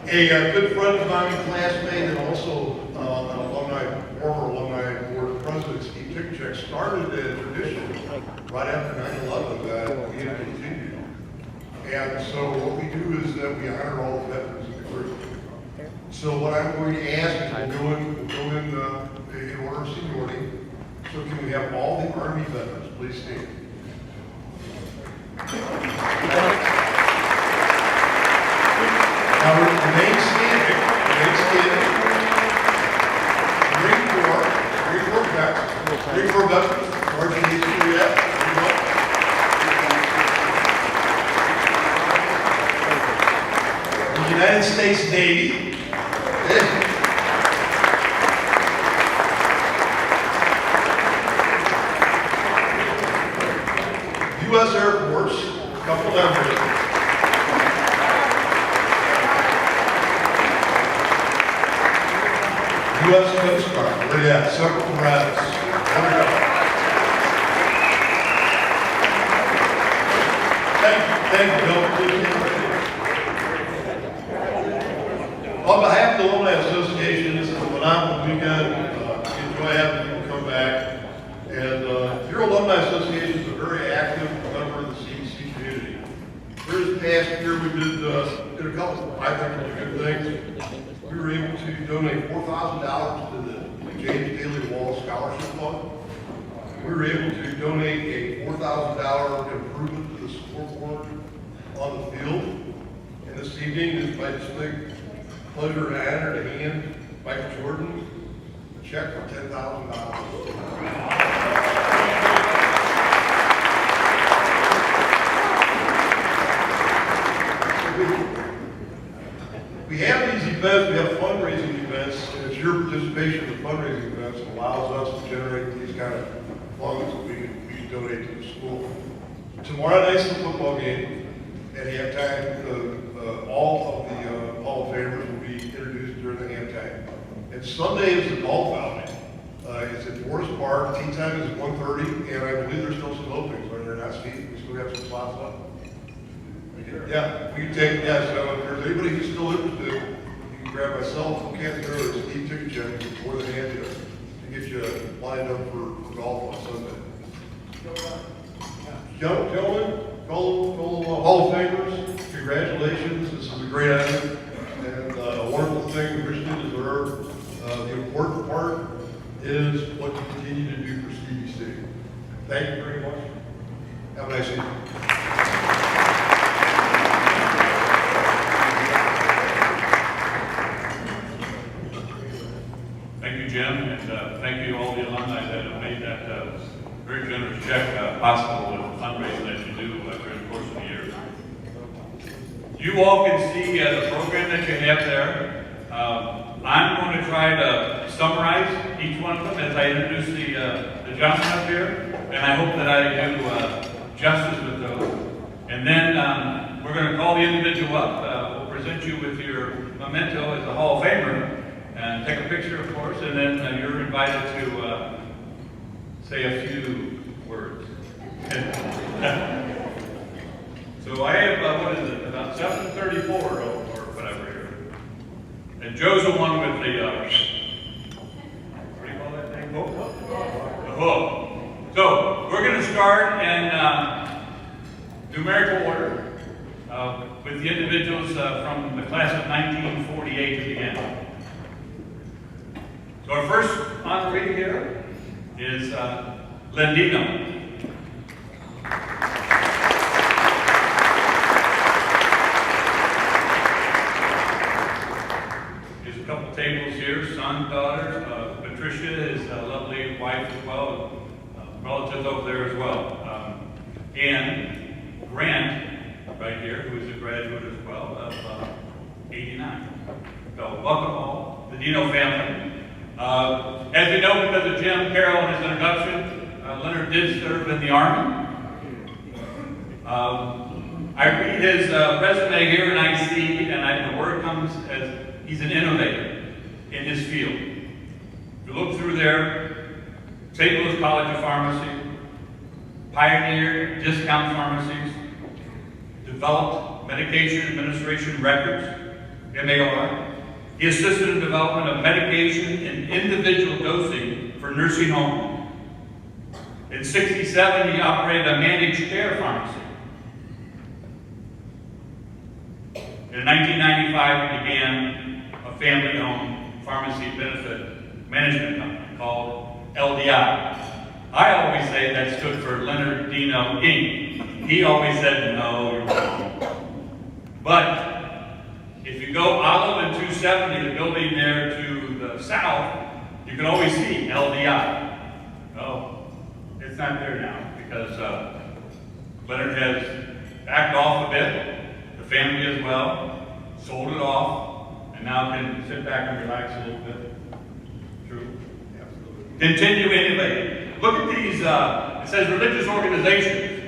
A good friend of mine, classmate, and also an former alumni board president, Steve Tickcheck, started a tradition right after 9/11 that we have continued. And so what we do is that we honor all the veterans in the group. So what I'm going to ask is we'll go in order of seniority. So can we have all the Army veterans please stand? Now remain standing. Three, four veterans. Sergeant Juliet. The United States Navy. U.S. Air Force, a couple members. U.S. Coast Guard, where you at? Several rabbits. There we go. Thank you. On behalf of the Alumni Association, this is a phenomenal weekend. We enjoy having people come back. And your Alumni Association is a very active member of the CDC community. This past year we did a couple, I think, really good things. We were able to donate $4,000 to the James Daly Wall Scholarship Fund. We were able to donate a $4,000 improvement to the scoreboard on the field. And this evening, it's my distinct pleasure and honor to hand Michael Jordan a check for $10,000. We have these events, we have fundraising events, and it's your participation in the fundraising events that allows us to generate these kind of funds that we can donate to the school. Tomorrow night's the football game, at halftime, all of the Hall of Famers will be introduced during the halftime. And Sunday is the golf outing. It's at Forest Park, tee time is 1:30, and I believe there's still some openings, are there not, Steve? We still have some slots left? Yeah, we can take, yeah, so if there's anybody who's still interested, you can grab myself, who can't go to Steve Tickcheck, more than happy to get you lined up for golf on Sunday. Gentlemen, fellow Hall of Famers, congratulations, this is a great effort, and a wonderful thing, we richly deserve. The important part is what you continue to do for CDC. Thank you very much. Have a nice evening. Thank you, Jim, and thank you to all the alumni that have made that very generous check possible with the fundraising that you do during the course of the year. You all can see the program that you have there. I'm going to try to summarize each one of them as I introduce the gentlemen up here, and I hope that I do justice with those. And then we're going to call the individual up. We'll present you with your memento as a Hall of Famer, and take a picture, of course, and then you're invited to say a few words. So I have, what is it, about 7:34 or whatever here. And Joe's the one with the, what do you call that thing? Hook? The hook. So we're going to start in numerical order with the individuals from the class of 1948 to begin. So our first honoree here is Lendino. There's a couple tables here, son, daughters. Patricia is a lovely wife as well, relatives over there as well. And Grant, right here, who is a graduate as well of 89. So welcome all, the Dino family. As we know, because of Jim Carroll and his introduction, Leonard did serve in the Army. I read his resume here and I see, and the word comes as he's an innovator in his field. If you look through there, St. Louis College of Pharmacy, pioneered discount pharmacies, developed medication administration records, MAR. He assisted in development of medication and individual dosing for nursing homes. In '67, he operated a managed care pharmacy. In 1995, he began a family-owned pharmacy benefit management company called LDI. I always say that stood for Leonard Dino Inc. He always said, no, you're wrong. But if you go Olive and 270, the building there to the south, you can always see LDI. Oh, it's not there now because Leonard has backed off a bit. The family as well, sold it off, and now can sit back and relax a little bit. True? Absolutely. Continue innovating. Look at these, it says religious organizations.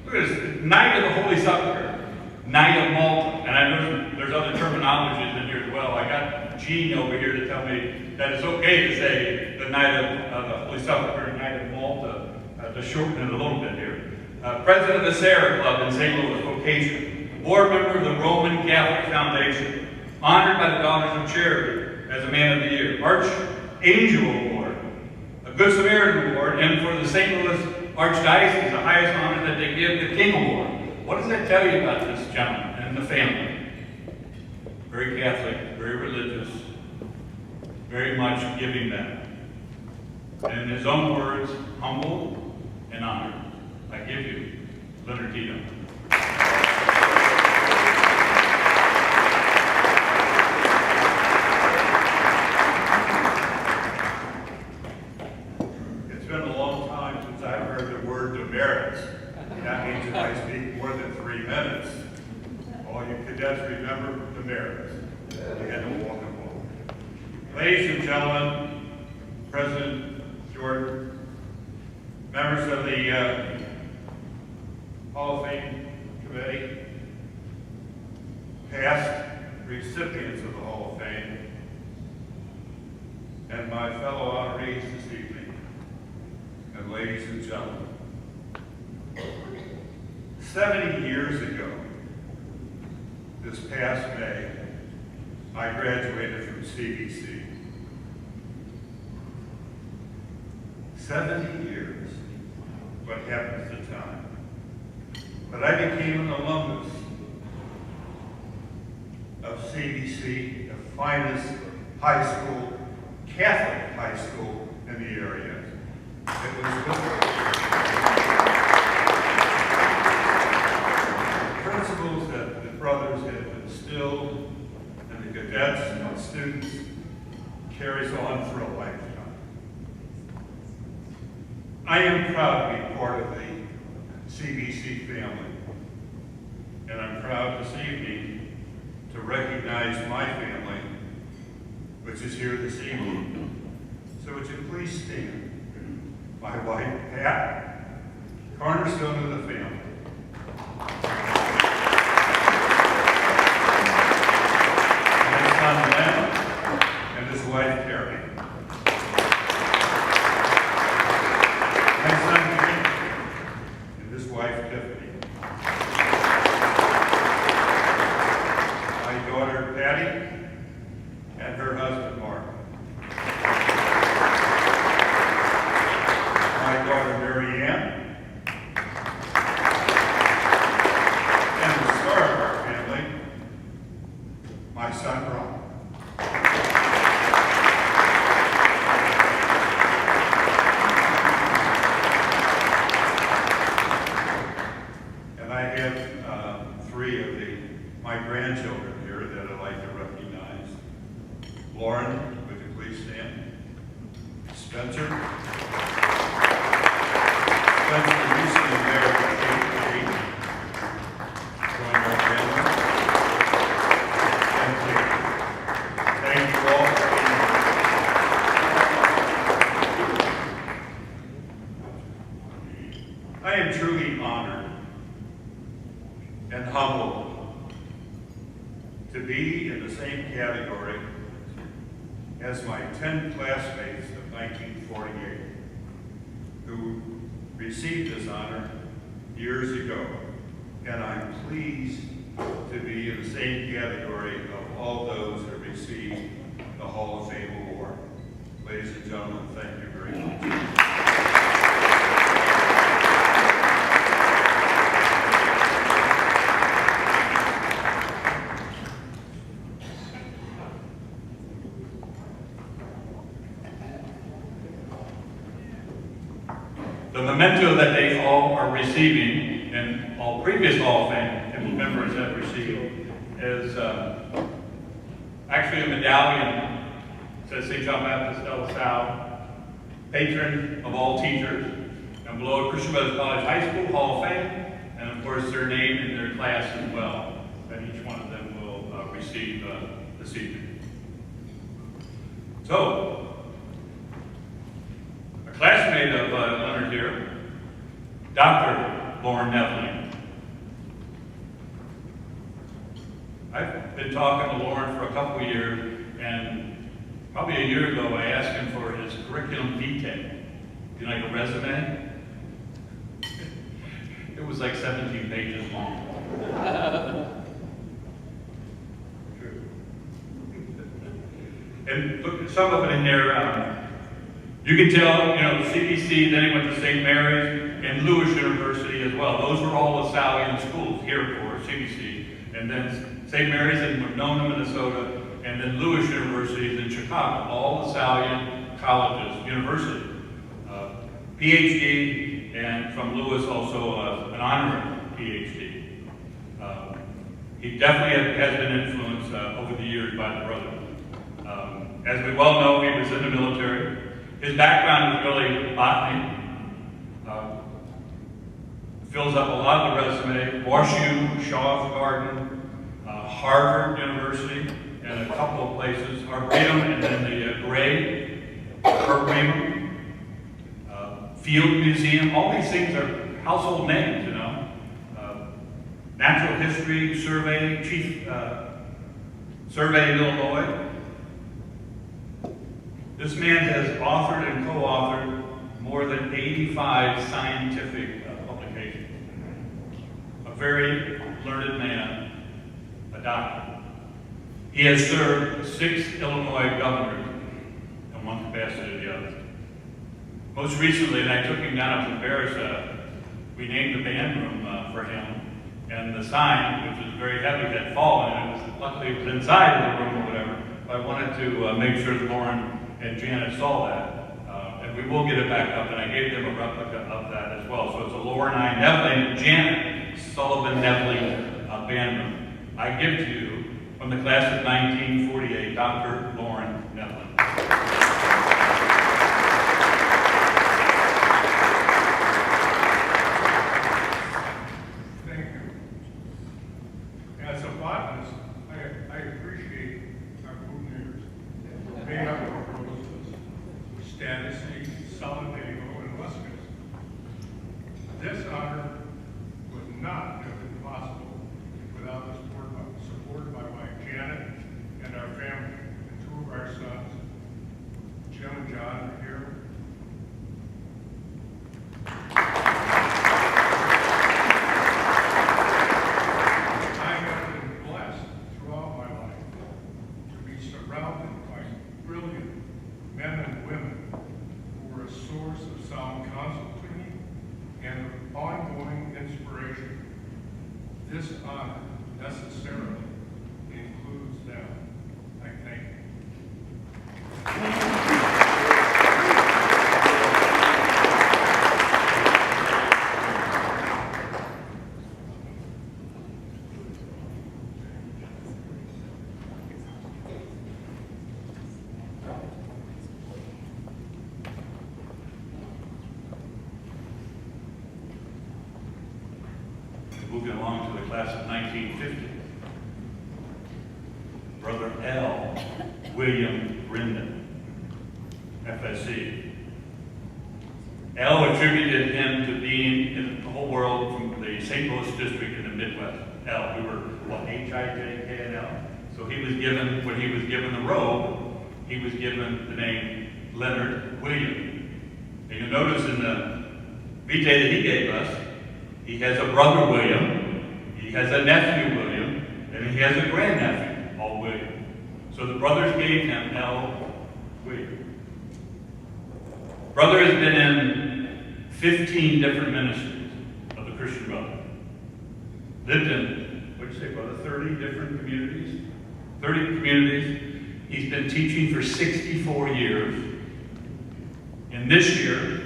Look at this, Knight of the Holy Sepulchre, Knight of Malta, and I know there's other terminologies in here as well. I got Gene over here to tell me that it's okay to say the Knight of the Holy Sepulchre and Knight of Malta, to shorten it a little bit here. President of the Sarah Club in St. Louis, vocation. Board member of the Roman Catholic Foundation, honored by the Daughters of Charity as a Man of the Year, Archangel Award, a Good Samaritan Award, and for the St. Louis Archdiocese, the highest honor that they give, the King Award. What does that tell you about this gentleman and the family? Very Catholic, very religious, very much giving back. And in his own words, humble and honored. I give you Leonard Dino. That means if I speak more than 3 minutes, all you cadets remember the merits. You had to walk and walk. Ladies and gentlemen, President Jordan, members of the Hall of Fame Committee, past recipients of the Hall of Fame, and my fellow honorees this evening, and ladies and gentlemen, 70 years ago, this past May, I graduated from CBC. 70 years, what happened at the time. But I became an alumnus of CBC, the finest high school, Catholic high school in the area. It was principles that the brothers had instilled and the cadets and the students carries on for a lifetime. I am proud to be part of the CBC family, and I'm proud this evening to recognize my family, which is here this evening. So would you please stand? My wife, Pat, cornerstone of the family. And his wife, Carrie. My son, Jim, and his wife, Tiffany. My daughter, Patty, and her husband, Mark. My daughter, Mary Ann, and the star of our family, my son, Ron. My grandchildren here that I'd like to recognize. Lauren, would you please stand? Spencer. Spencer recently married to Kate. Join our family. And Kate. Thank you all for being here. I am truly honored and humbled to be in the same category as my 10 classmates of 1948 who received this honor years ago, and I'm pleased to be in the same category of all those that received the Hall of Fame award. Ladies and gentlemen, thank you very much. The memento that they all are receiving, and all previous Hall of Fame members have received, is actually a medallion. It says St. John Baptist de La Salle, patron of all teachers, and below Christian Brothers College High School Hall of Fame, and of course their name and their class as well, that each one of them will receive this evening. So, a classmate of Leonard here, Dr. Lauren Nevling. I've been talking to Lauren for a couple of years, and probably a year ago I asked him for his curriculum vitae. Do you like a resume? It was like 17 pages long. And look, some of it in there, you can tell, you know, CBC, then he went to St. Mary's and Lewis University as well. Those were all LaSallian schools here for CBC. And then St. Mary's in Winona, Minnesota, and then Lewis University in Chicago. All LaSallian colleges, university. PhD, and from Lewis also an honorary PhD. He definitely has been influenced over the years by the brother. As we well know, he was in the military. His background is really botany. Fills up a lot of the resume. WashU, Shaw's Garden, Harvard University, and a couple of places. Arboretum, and then the Gray, Arboretum, Field Museum. All these things are household names, you know. Natural History Survey, Chief Survey in Illinois. This man has authored and co-authored more than 85 scientific publications. A very learned man, a doctor. He has served 6 Illinois governors in one capacity or the other. Most recently, and I took him down to Paris, we named the band room for him, and the sign, which was very heavy, had fallen, and luckily it was inside of the room or whatever, but I wanted to make sure that Lauren and Janet saw that, and we will get it back up, and I gave them a replica of that as well. So it's a Lauren I. Nevling and Janet Sullivan Nevling band room. I give to you, from the class of 1948, Dr. Lauren Nevling. Thank you. As a botanist, I appreciate our boutonnieres. Made up of roses, Statice, Solidago, and Luscus. This honor would not have been possible without the support by my Janet and our family, and 2 of our sons, Jim and John, are here. I have been blessed throughout my life to be surrounded by brilliant men and women who are a source of sound counsel to me and of ongoing inspiration. This honor necessarily includes them. I thank you. Moving along to the class of 1950. Brother L. William Brendan, FSC. L attributed him to being in the whole world from the St. Louis district in the Midwest. L, we were, what, H-I-J-K-N-L? So he was given, when he was given the robe, he was given the name Leonard William. And you'll notice in the vitae that he gave us, he has a brother William, he has a nephew William, And he has a grandnephew, L. William. So the brothers gave him L. William. Brother has been in 15 different ministries of the Christian Brother. Lived in, what'd you say, brother, 30 different communities? 30 communities. He's been teaching for 64 years. And this year,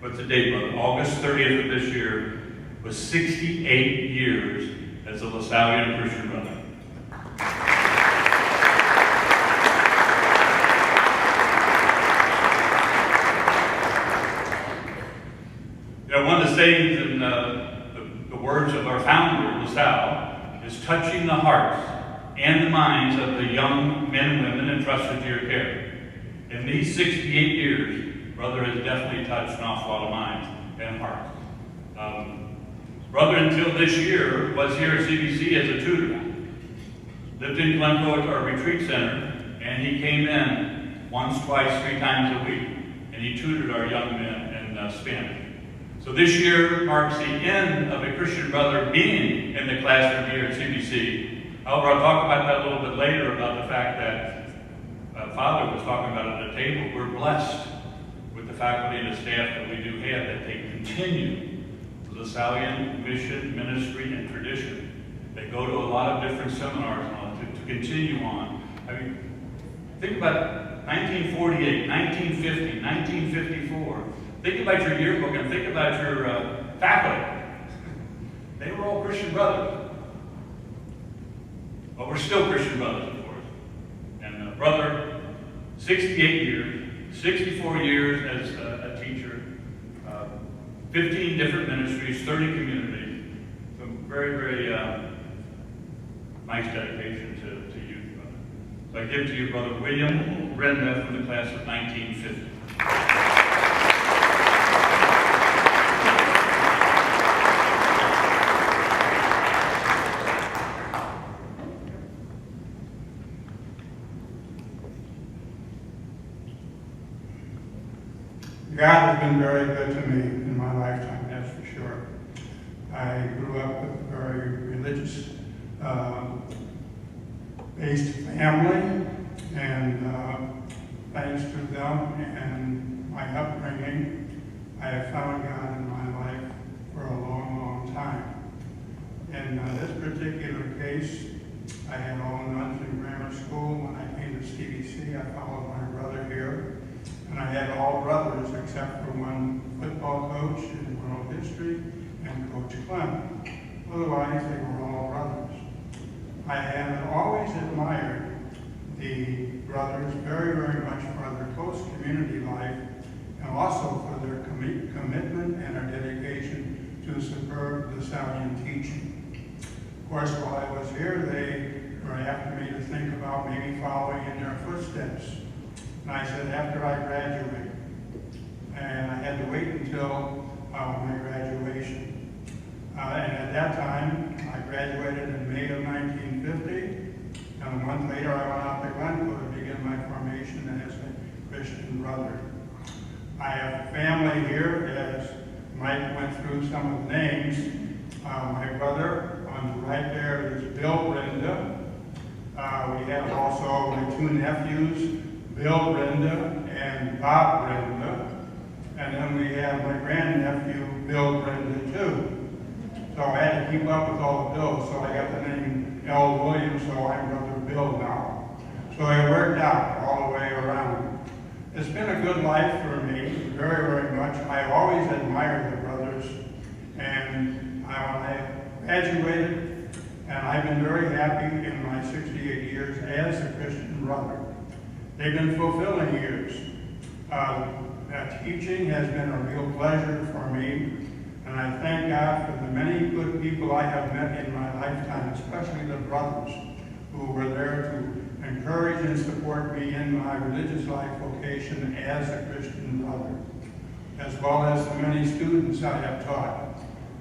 what's the date, brother? August 30th of this year was 68 years as a LaSallian Christian Brother. One of the sayings in the words of our founder, LaSalle, is touching the hearts and the minds of the young men and women entrusted to your care. In these 68 years, Brother has definitely touched an awful lot of minds and hearts. Brother, until this year, was here at CBC as a tutor. Lived in Glencoe at our retreat center, and he came in once, twice, 3 times a week, and he tutored our young men in Spanish. So this year marks the end of a Christian Brother being in the classroom here at CBC. However, I'll talk about that a little bit later, about the fact that Father was talking about at the table. We're blessed with the faculty and the staff that we do have, that they continue the LaSallian mission, ministry, and tradition. They go to a lot of different seminars to continue on. I mean, think about 1948, 1950, 1954. Think about your yearbook and think about your faculty. They were all Christian brothers. But we're still Christian brothers, of course. And Brother, 68 years, 64 years as a teacher, 15 different ministries, 30 communities. Some very, very nice dedication to youth, brother. So I give to you Brother William Brenda from the class of 1950. God has been very good to me in my lifetime, that's for sure. I grew up with a very religious based family, and thanks to them and my upbringing, I have found God in my life for a long, long time. In this particular case, I had all nuns in grammar school. When I came to CBC, I followed my brother here. And I had all brothers except for one football coach in world history and Coach Clem. Otherwise, they were all brothers. I have always admired the brothers very, very much for their close community life and also for their commitment and their dedication to superb LaSallian teaching. Of course, while I was here, they were after me to think about maybe following in their footsteps. And I said, after I graduate. And I had to wait until my graduation. And at that time, I graduated in May of 1950. And a month later, I went out to Glencoe to begin my formation as a Christian brother. I have family here, as Mike went through some of the names. My brother on the right there is Bill Brenda. We have also my 2 nephews, Bill Brenda and Bob Brenda. And then we have my grandnephew, Bill Brenda, too. So I had to keep up with all the Bills, so I got the name L. Williams, so I'm Brother Bill now. So it worked out all the way around. It's been a good life for me, very, very much. I always admired the brothers, and I graduated, and I've been very happy in my 68 years as a Christian brother. They've been fulfilling years. Teaching has been a real pleasure for me, and I thank God for the many good people I have met in my lifetime, especially the brothers who were there to encourage and support me in my religious life vocation as a Christian brother, as well as the many students I have taught.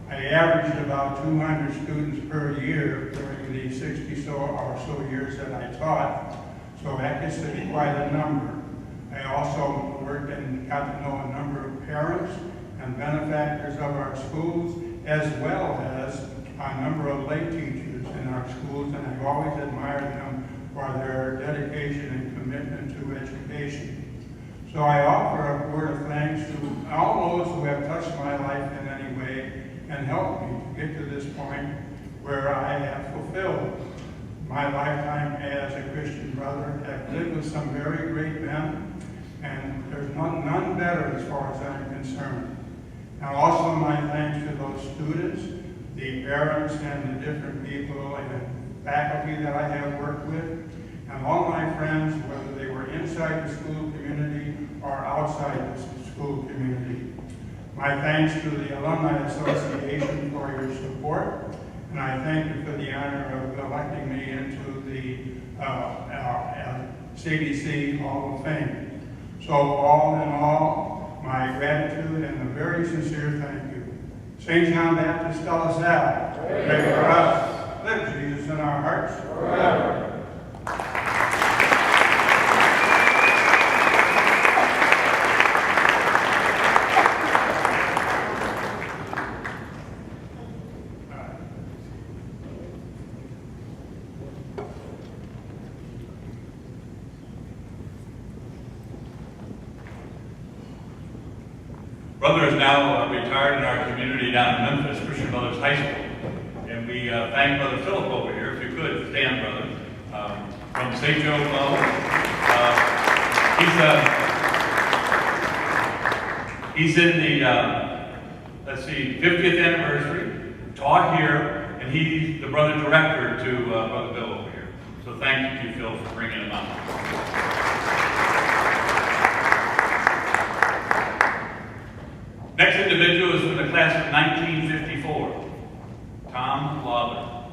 I averaged about 200 students per year during the 60 or so years that I taught. So that gets to be quite a number. I also worked and got to know a number of parents and benefactors of our schools, as well as a number of lay teachers in our schools, and I've always admired them for their dedication and commitment to education. So I offer a word of thanks to all those who have touched my life in any way and helped me to get to this point where I have fulfilled my lifetime as a Christian brother, have lived with some very great men, and there's none better as far as I'm concerned. Now also my thanks to those students, the parents and the different people and faculty that I have worked with, and all my friends, whether they were inside the school community or outside the school community. My thanks to the Alumni Association for your support, and I thank you for the honor of electing me into the CBC Hall of Fame. So all in all, my gratitude and a very sincere thank you. St. John Baptist De La Salle, pray for us. Live Jesus in our hearts forever. Brother is now retired in our community down in Memphis, Christian Brothers High School. And we thank Brother Philip over here, if you could, stand, brother, from St. Joe Low. He's in the, let's see, 50th anniversary, taught here, and he's the brother director to Brother Bill over here. So thank you, Phil, for bringing him up. Next individual is from the class of 1954, Tom Lawler.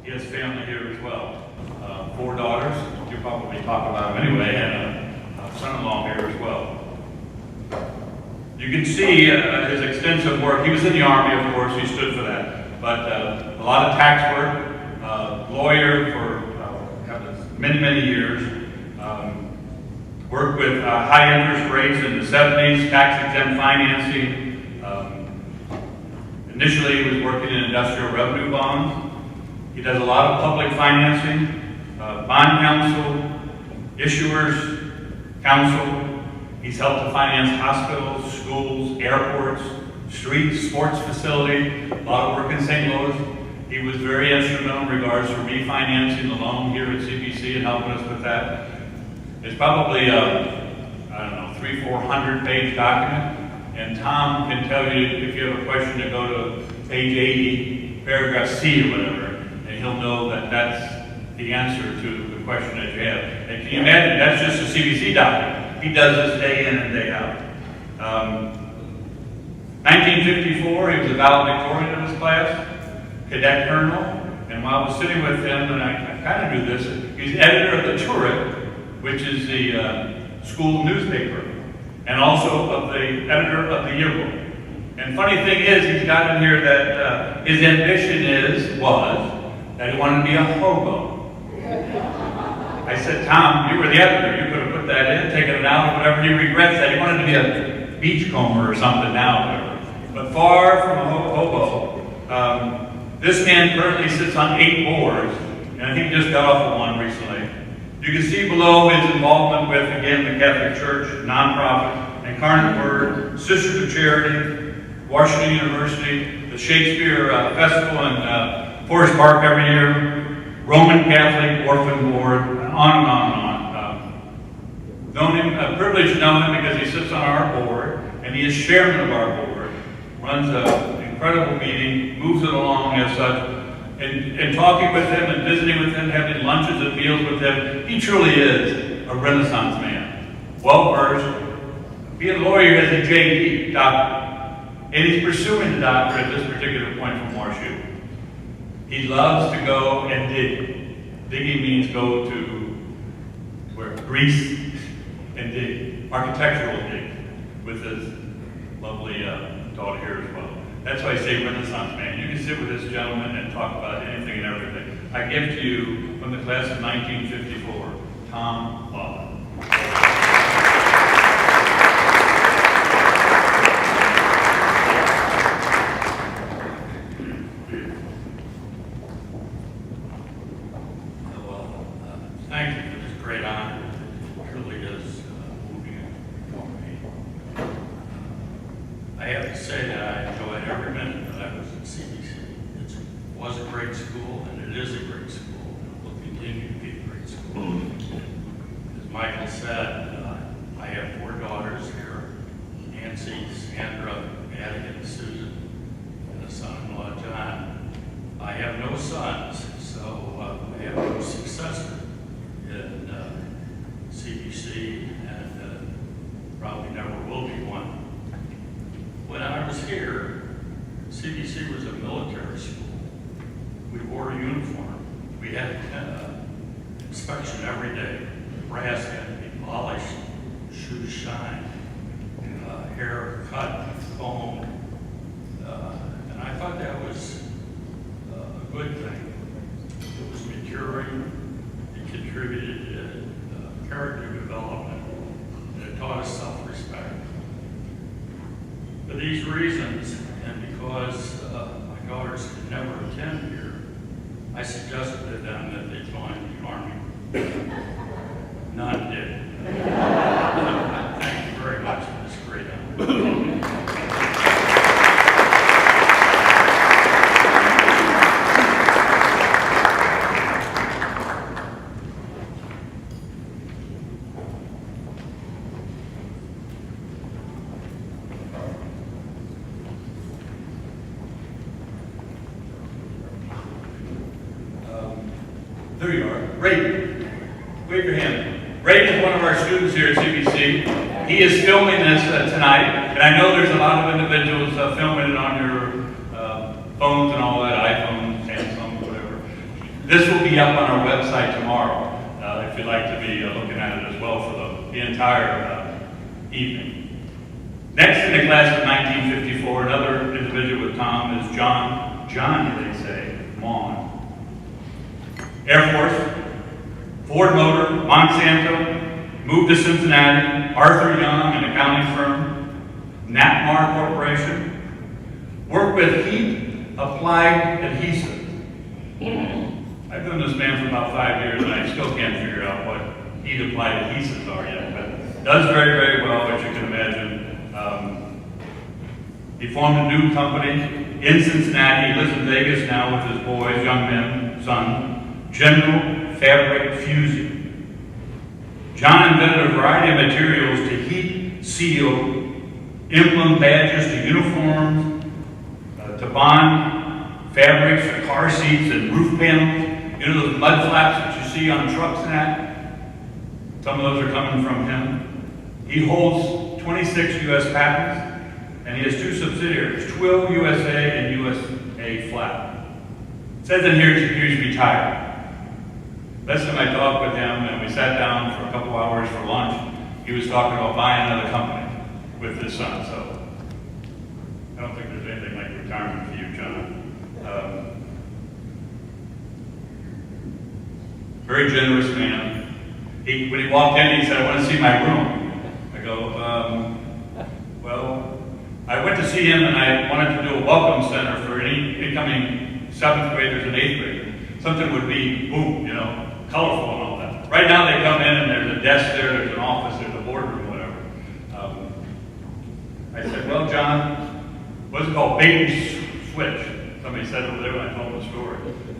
He has family here as well. 4 daughters, you'll probably talk about him anyway, and a son-in-law here as well. You can see his extensive work. He was in the Army, of course, he stood for that. But a lot of tax work, lawyer for many, many years. Worked with high interest rates in the 70s, tax-exempt financing. Initially, he was working in industrial revenue bonds. He does a lot of public financing, bond counsel, issuers counsel. He's helped to finance hospitals, schools, airports, streets, sports facility, a lot of work in St. Louis. He was very instrumental in regards to refinancing the loan here at CBC and helping us with that. It's probably a, 300-400 page document, and Tom can tell you if you have a question to go to page 80, paragraph C or whatever, and he'll know that that's the answer to the question that you have. And can you imagine, that's just a CBC document. He does this day in and day out. 1954, he was a valedictorian in his class, cadet colonel, and while I was sitting with him, and I kind of knew this, he's editor of the Turret, which is the school newspaper, and also of the editor of the yearbook. And funny thing is, he's got in here that his ambition was that he wanted to be a hobo. I said, Tom, you were the editor. You could have put that in, taken it out, or whatever. He regrets that. He wanted to be a beachcomber or something now. But far from a hobo, this man currently sits on 8 boards, and I think he just got off of one recently. You can see below his involvement with, again, the Catholic Church, nonprofit, Incarnate Word, Sisters of Charity, Washington University, the Shakespeare Festival in Forest Park every year, Roman Catholic Orphan Board, and on and on and on. Known him, privileged to know him because he sits on our board, and he is chairman of our board, runs an incredible meeting, moves it along as such. And talking with him and visiting with him, having lunches and meals with him, he truly is a Renaissance man. Well-versed, being a lawyer has a JD, doctor, and he's pursuing the doctorate at this particular point from WashU. He loves to go and dig. Digging means go to where? Greece and dig, architectural dig, with his lovely daughter here as well. That's why I say Renaissance man. You can sit with this gentleman and talk about anything and everything. I give to you, from the class of 1954, Tom Lawler. was a great school, and it is a great school, and it will continue to be a great school. As Michael said, I have 4 daughters here, Nancy, Sandra, Addie, and Susan, and a son-in-law, John. I have no sons, so I have no successor in CBC, and probably never will be one. When I was here, CBC was a military school. We wore a uniform. We had inspection every day. Brass had to be polished, shoes shined, hair cut, combed. And I thought that was a good thing. It was maturing. It contributed to character development. And it taught us self-respect. For these reasons, and because my daughters could never attend here, I suggested to them that they join the Army. None did. Thank you very much for this great honor. There you are. Ray, wave your hand. Ray is one of our students here at CBC. He is filming this tonight, and I know there's a lot of individuals filming it on your phones and all that, iPhones, Samsung, whatever. This will be up on our website tomorrow, if you'd like to be looking at it as well for the entire evening. Next in the class of 1954, another individual with Tom is Johnny, they say, Mon. Air Force, Ford Motor, Monsanto, moved to Cincinnati, Arthur Young, an accounting firm, Knapmar Corporation, worked with Heat Applied Adhesive. I've known this man for about 5 years, and I still can't figure out what Heat Applied Adhesives are yet, but does very, very well, as you can imagine. He formed a new company in Cincinnati. He lives in Vegas now with his boys, young men, son. General Fabric Fusing. John invented a variety of materials to heat, seal, emblem badges to uniforms, to bond fabrics for car seats and roof panels. You know those mud flaps that you see on trucks and that? Some of those are coming from him. He holds 26 U.S. patents, and he has 2 subsidiaries, Twill USA and USA Flap. It says in here he's retired. Last time I talked with him, and we sat down for a couple hours for lunch, he was talking about buying another company with his son, so I don't think there's anything like retirement for you, John. Very generous man. When he walked in, he said, "I want to see my room." I go, well, I went to see him, and I wanted to do a welcome center for any incoming 7th graders and 8th graders. Something would be, boom, colorful and all that. Right now they come in and there's a desk there, there's an office, there's a boardroom, whatever. I said, well, John, what's it called? Bait and switch. Somebody said over there when I told the story.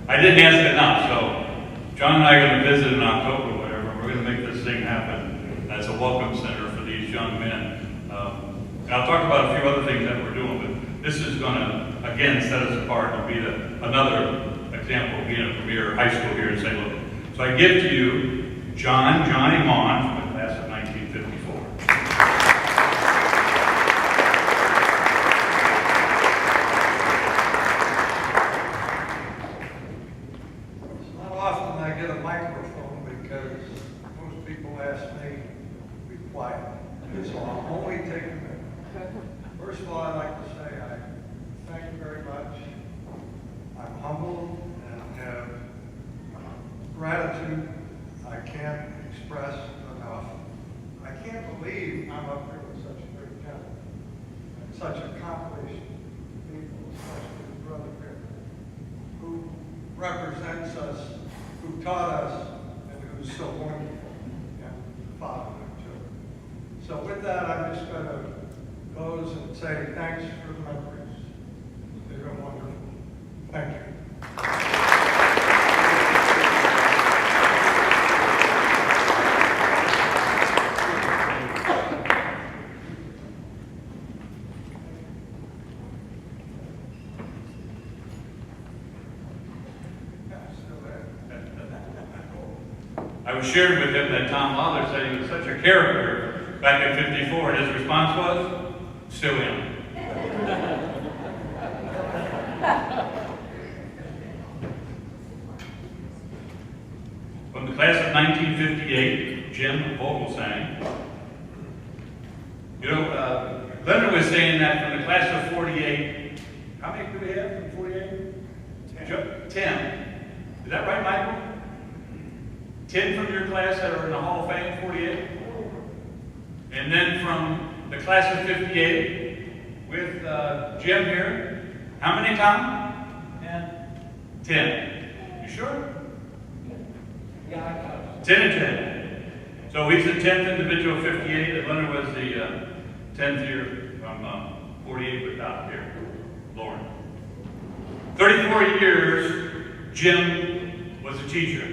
I didn't ask enough, so John and I are going to visit in October or whatever. We're going to make this thing happen as a welcome center for these young men. And I'll talk about a few other things that we're doing, but this is going to, again, set us apart. It'll be another example of being a premier high school here in St. Louis. So I give to you Johnny Mon from the class of 1954. It's not often I get a microphone because most people ask me to be quiet. So I'll only take a minute. First of all, I'd like to say I thank you very much. I'm humbled and have gratitude I can't express enough. I can't believe I'm up here with such a great gentleman, and such accomplished people, especially Brother Pitt, who represents us, who taught us, and who's so wonderful, and father of children. So with that, I'm just going to close and say thanks for the memories. They've been wonderful. Thank you. I was sharing with him that Tom Lawler said he was such a character back in '54, and his response was, still am. From the class of 1958, Jim Vogelsang. You know, Leonard was saying that from the class of 48, how many do we have from 48? 10. Is that right, Michael? 10 from your class that are in the Hall of Fame, 48? And then from the class of 58, with Jim here, how many, Tom? 10. You sure? 10 and 10. So he's the 10th individual, 58, and Leonard was the 10th here from 48 with Doc here, Lauren. 34 years, Jim was a teacher.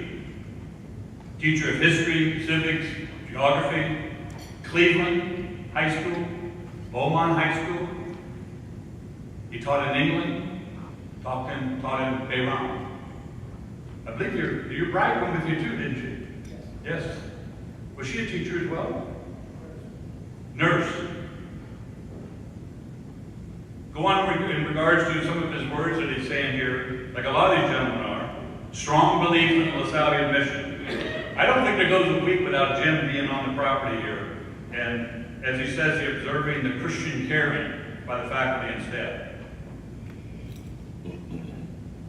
Teacher of history, civics, geography, Cleveland High School, Beaumont High School. He taught in England, taught in Beirut. I believe your bride went with you too, didn't you? Yes. Was she a teacher as well? Nurse. Go on in regards to some of his words that he's saying here, like a lot of these gentlemen are. Strong belief in the LaSalle mission. I don't think there goes a week without Jim being on the property here. And as he says, he's observing the Christian caring by the faculty and staff.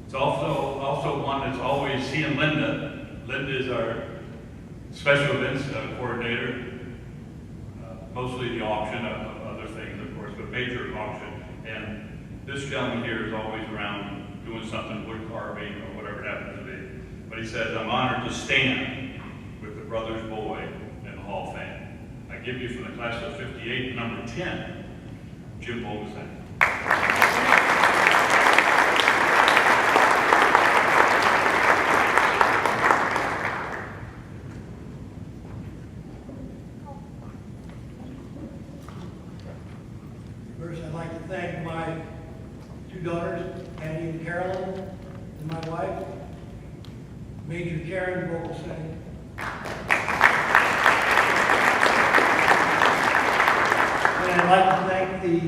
It's also one that's always, he and Linda. Linda is our special events coordinator. Mostly the auction, other things, of course, but major auction. And this gentleman here is always around doing something, wood carving or whatever it happens to be. But he says, I'm honored to stand with the Brothers Boy in the Hall of Fame. I give you from the class of 58, number 10, Jim Vogelsang. First, I'd like to thank my two daughters, Patty and Carolyn, and my wife, Major Karen Vogelsang. And I'd like to thank the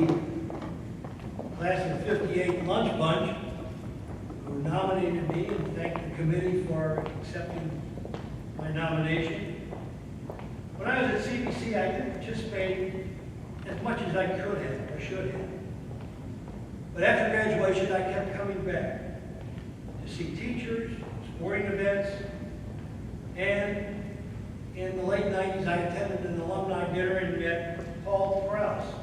class of 58 lunch bunch who nominated me, and thank the committee for accepting my nomination. When I was at CBC, I didn't participate as much as I could have or should have. But after graduation, I kept coming back to see teachers, sporting events, and in the late 90s, I attended an alumni dinner and met Paul Krause,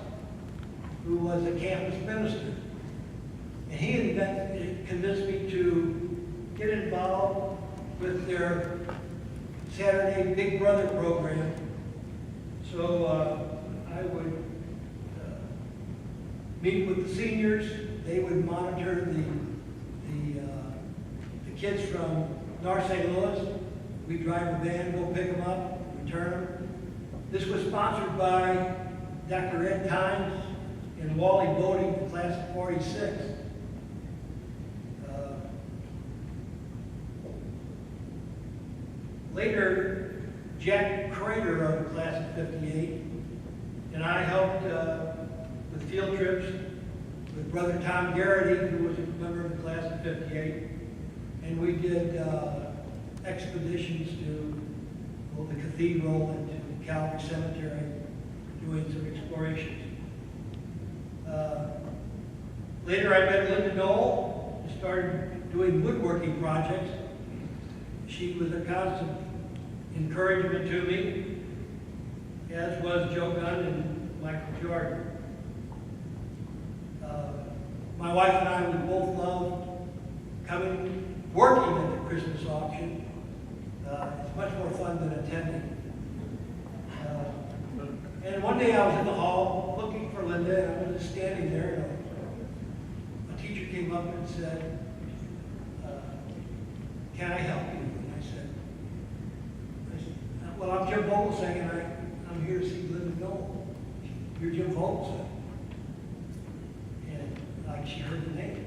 who was a campus minister. And he convinced me to get involved with their Saturday Big Brother program. So I would meet with the seniors. They would monitor the kids from North St. Louis. We drive a van, go pick them up, return them. This was sponsored by Dr. Ed Times and Wally Bodie, the class of 46. Later, Jack Crater of the class of 58 and I helped with field trips with Brother Tom Garrity, who was a member of the class of 58. And we did expeditions to both the cathedral and to Calvary Cemetery, doing some explorations. Later I met Linda Knoll and started doing woodworking projects. She was a constant encouragement to me, as was Joe Gunn and Michael Jordan. My wife and I, we both loved working at the Christmas auction. It's much more fun than attending. And one day I was in the hall looking for Linda, and I was just standing there, and a teacher came up and said, can I help you? And I said, well, I'm Jim Vogelsang, and I'm here to see Linda Knoll. You're Jim Vogelsang. And like she heard the name.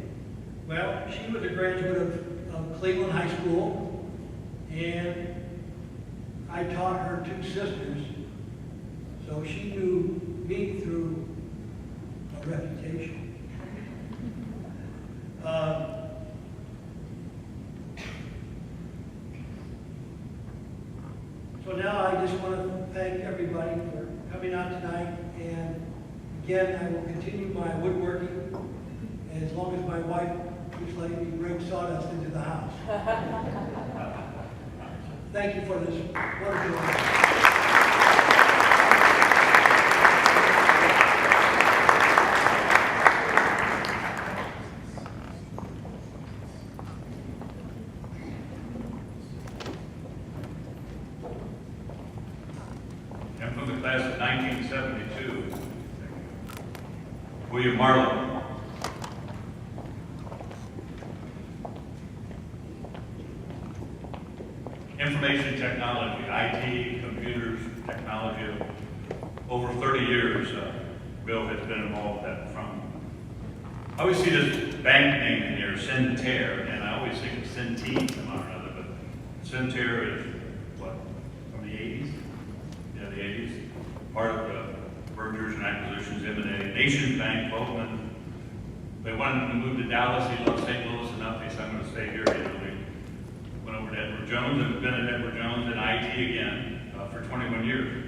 Well, she was a graduate of Cleveland High School, and I taught her two sisters, so she knew me through a reputation. So now I just want to thank everybody for coming out tonight, and again, I will continue my woodworking as long as my wife keeps letting me bring sawdust into the house. Thank you for this wonderful. And from the class of 1972, William Marlowe. Information technology, IT, computers, technology, over 30 years, Bill has been involved with that from. I always see this bank name in here, Centair, and I always think of Centene somehow or another, but Centair is what, from the 80s? Yeah, the 80s. Part of the mergers and acquisitions emanating. Nation Bank, Bowman, they wanted to move to Dallas, he loved St. Louis enough, he said, I'm going to stay here, you know. We went over to Edward Jones and been at Edward Jones in IT again for 21 years.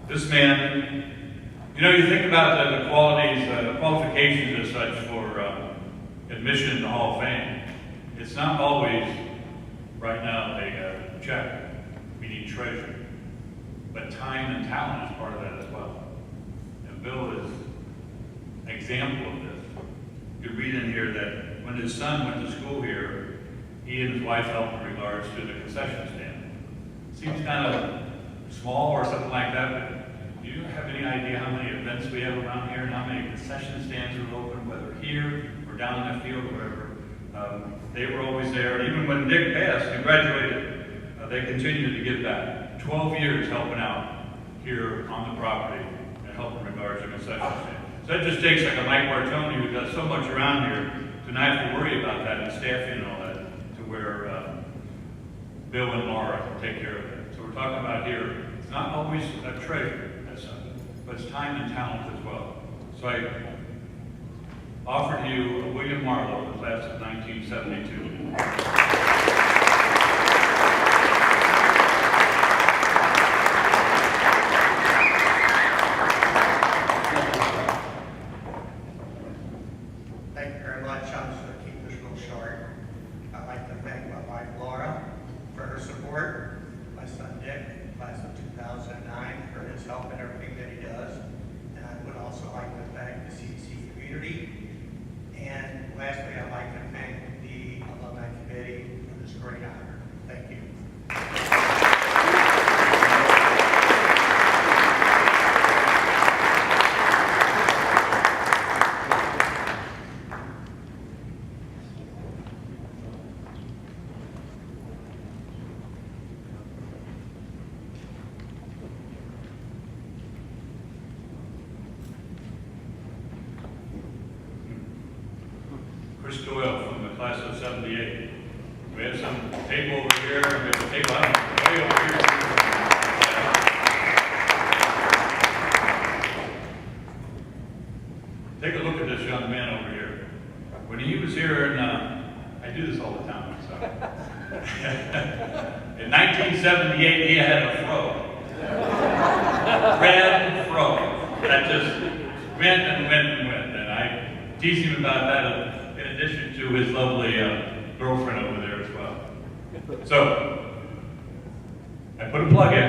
This man, you know, you think about the qualities, qualifications as such for admission to the Hall of Fame. It's not always, right now, they check, we need treasure. But time and talent is part of that as well. And Bill is an example of this. You could read in here that when his son went to school here, he and his wife helped in regards to the concession stand. Seems kind of small or something like that, but do you have any idea how many events we have around here and how many concession stands are open, whether here or down in that field or wherever? They were always there. Even when Dick passed and graduated, they continued to give back. 12 years helping out here on the property and helping in regards to concession stand. So that just takes like a Mike Bartoni who does so much around here to not have to worry about that and staffing and all that, to where Bill and Laura can take care of it. So we're talking about here, it's not always a treasure as such, but it's time and talent as well. So I offer to you William Marlowe, the class of 1972. Lastly, I'd like to thank the Alumni Committee for this great honor. Thank you. Chris Doyle from the class of 78. We have some tape over here, and we have a tape way over here. Take a look at this young man over here. When he was here, and I do this all the time, so. In 1978, he had a fro. Red fro. That just went and went and went. And I teased him about that. In addition to his lovely girlfriend over there as well. So, I put a plug in.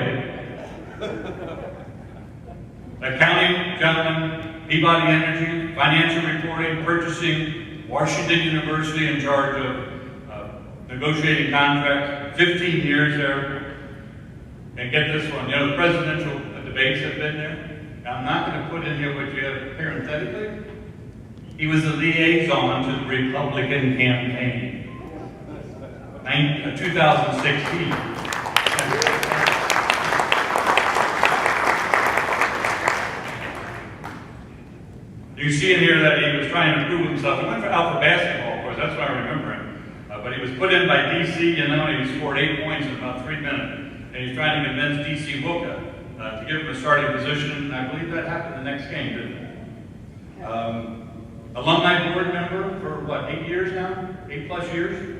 Accounting, gentlemen, Peabody Energy, financial reporting, purchasing, Washington University in charge of negotiating contracts, 15 years there. And get this one, you know, the presidential debates have been there. Now, I'm not going to put in here what you have parenthetically. He was a liaison to the Republican campaign. 2016. You see in here that he was trying to prove himself. He went out for basketball, of course, that's why I remember him. But but he was put in by DC, you know, he scored 8 points in about 3 minutes. And he's trying to convince DC Wooka to give him a starting position, and I believe that happened the next game, didn't it? Alumni board member for what, 8 years now? 8+ years?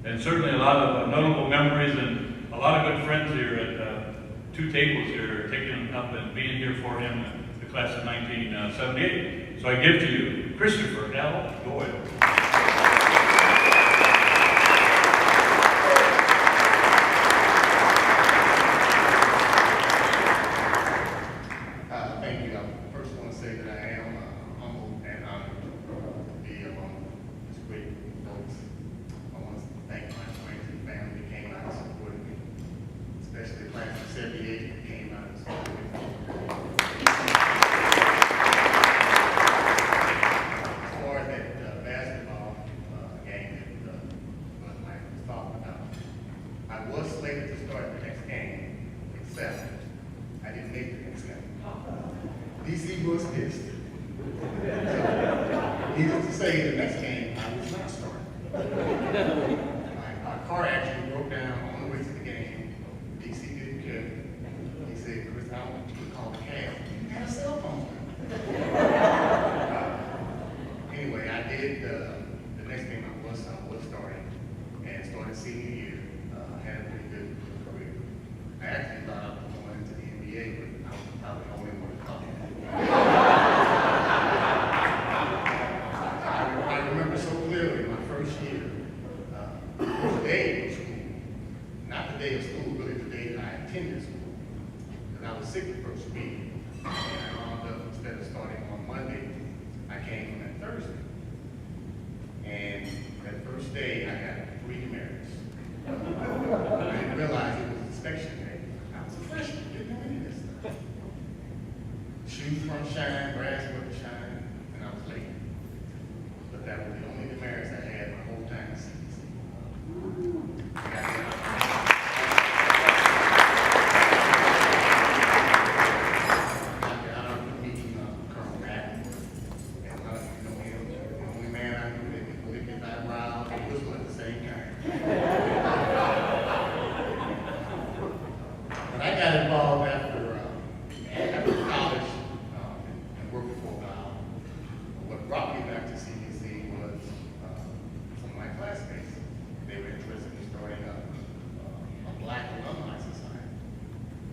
And certainly a lot of notable memories and a lot of good friends here at 2 tables here, taking up and being here for him, the class of 1978. So I give to you Christopher L. Doyle. Thank you. I first want to say that I am humbled and honored to be among these great folks. I want to thank my friends and family that came out and supported me, especially the class of 78 that came out and supported me. As far as that basketball game that Bud Mike was talking about, I was slated to start the next game, except I didn't make the next game. DC was pissed. So, needless to say, the next game, I was not starting. My car actually broke down on the way to the game. DC didn't care. He said, Chris, I want you to call the cab. You got a cell phone. Anyway, I did the next game I was starting and started senior year. I had a pretty good career. I actually thought I was going into the NBA, but I was probably the only one to come. I remember so clearly my first year, first day of school, not the day of school, really the day that I attended school, because I was sick the first week, and I wound up, instead of starting on Monday, I came on that Thursday. And that first day, I got 3 demerits. I didn't realize it was inspection day. I was a freshman, didn't know any of this stuff. Shoes weren't shine, grass wasn't shine, and I was late. But that was the only demerits I had my whole time at CDC. I got the honor of meeting Colonel Patton, and a lot of you know him, the only man I knew that could lick his eyebrow and whistle at the same time. But I got involved after college and worked for a while. What brought me back to CDC was some of my classmates. They were interested in starting a Black Alumni Society.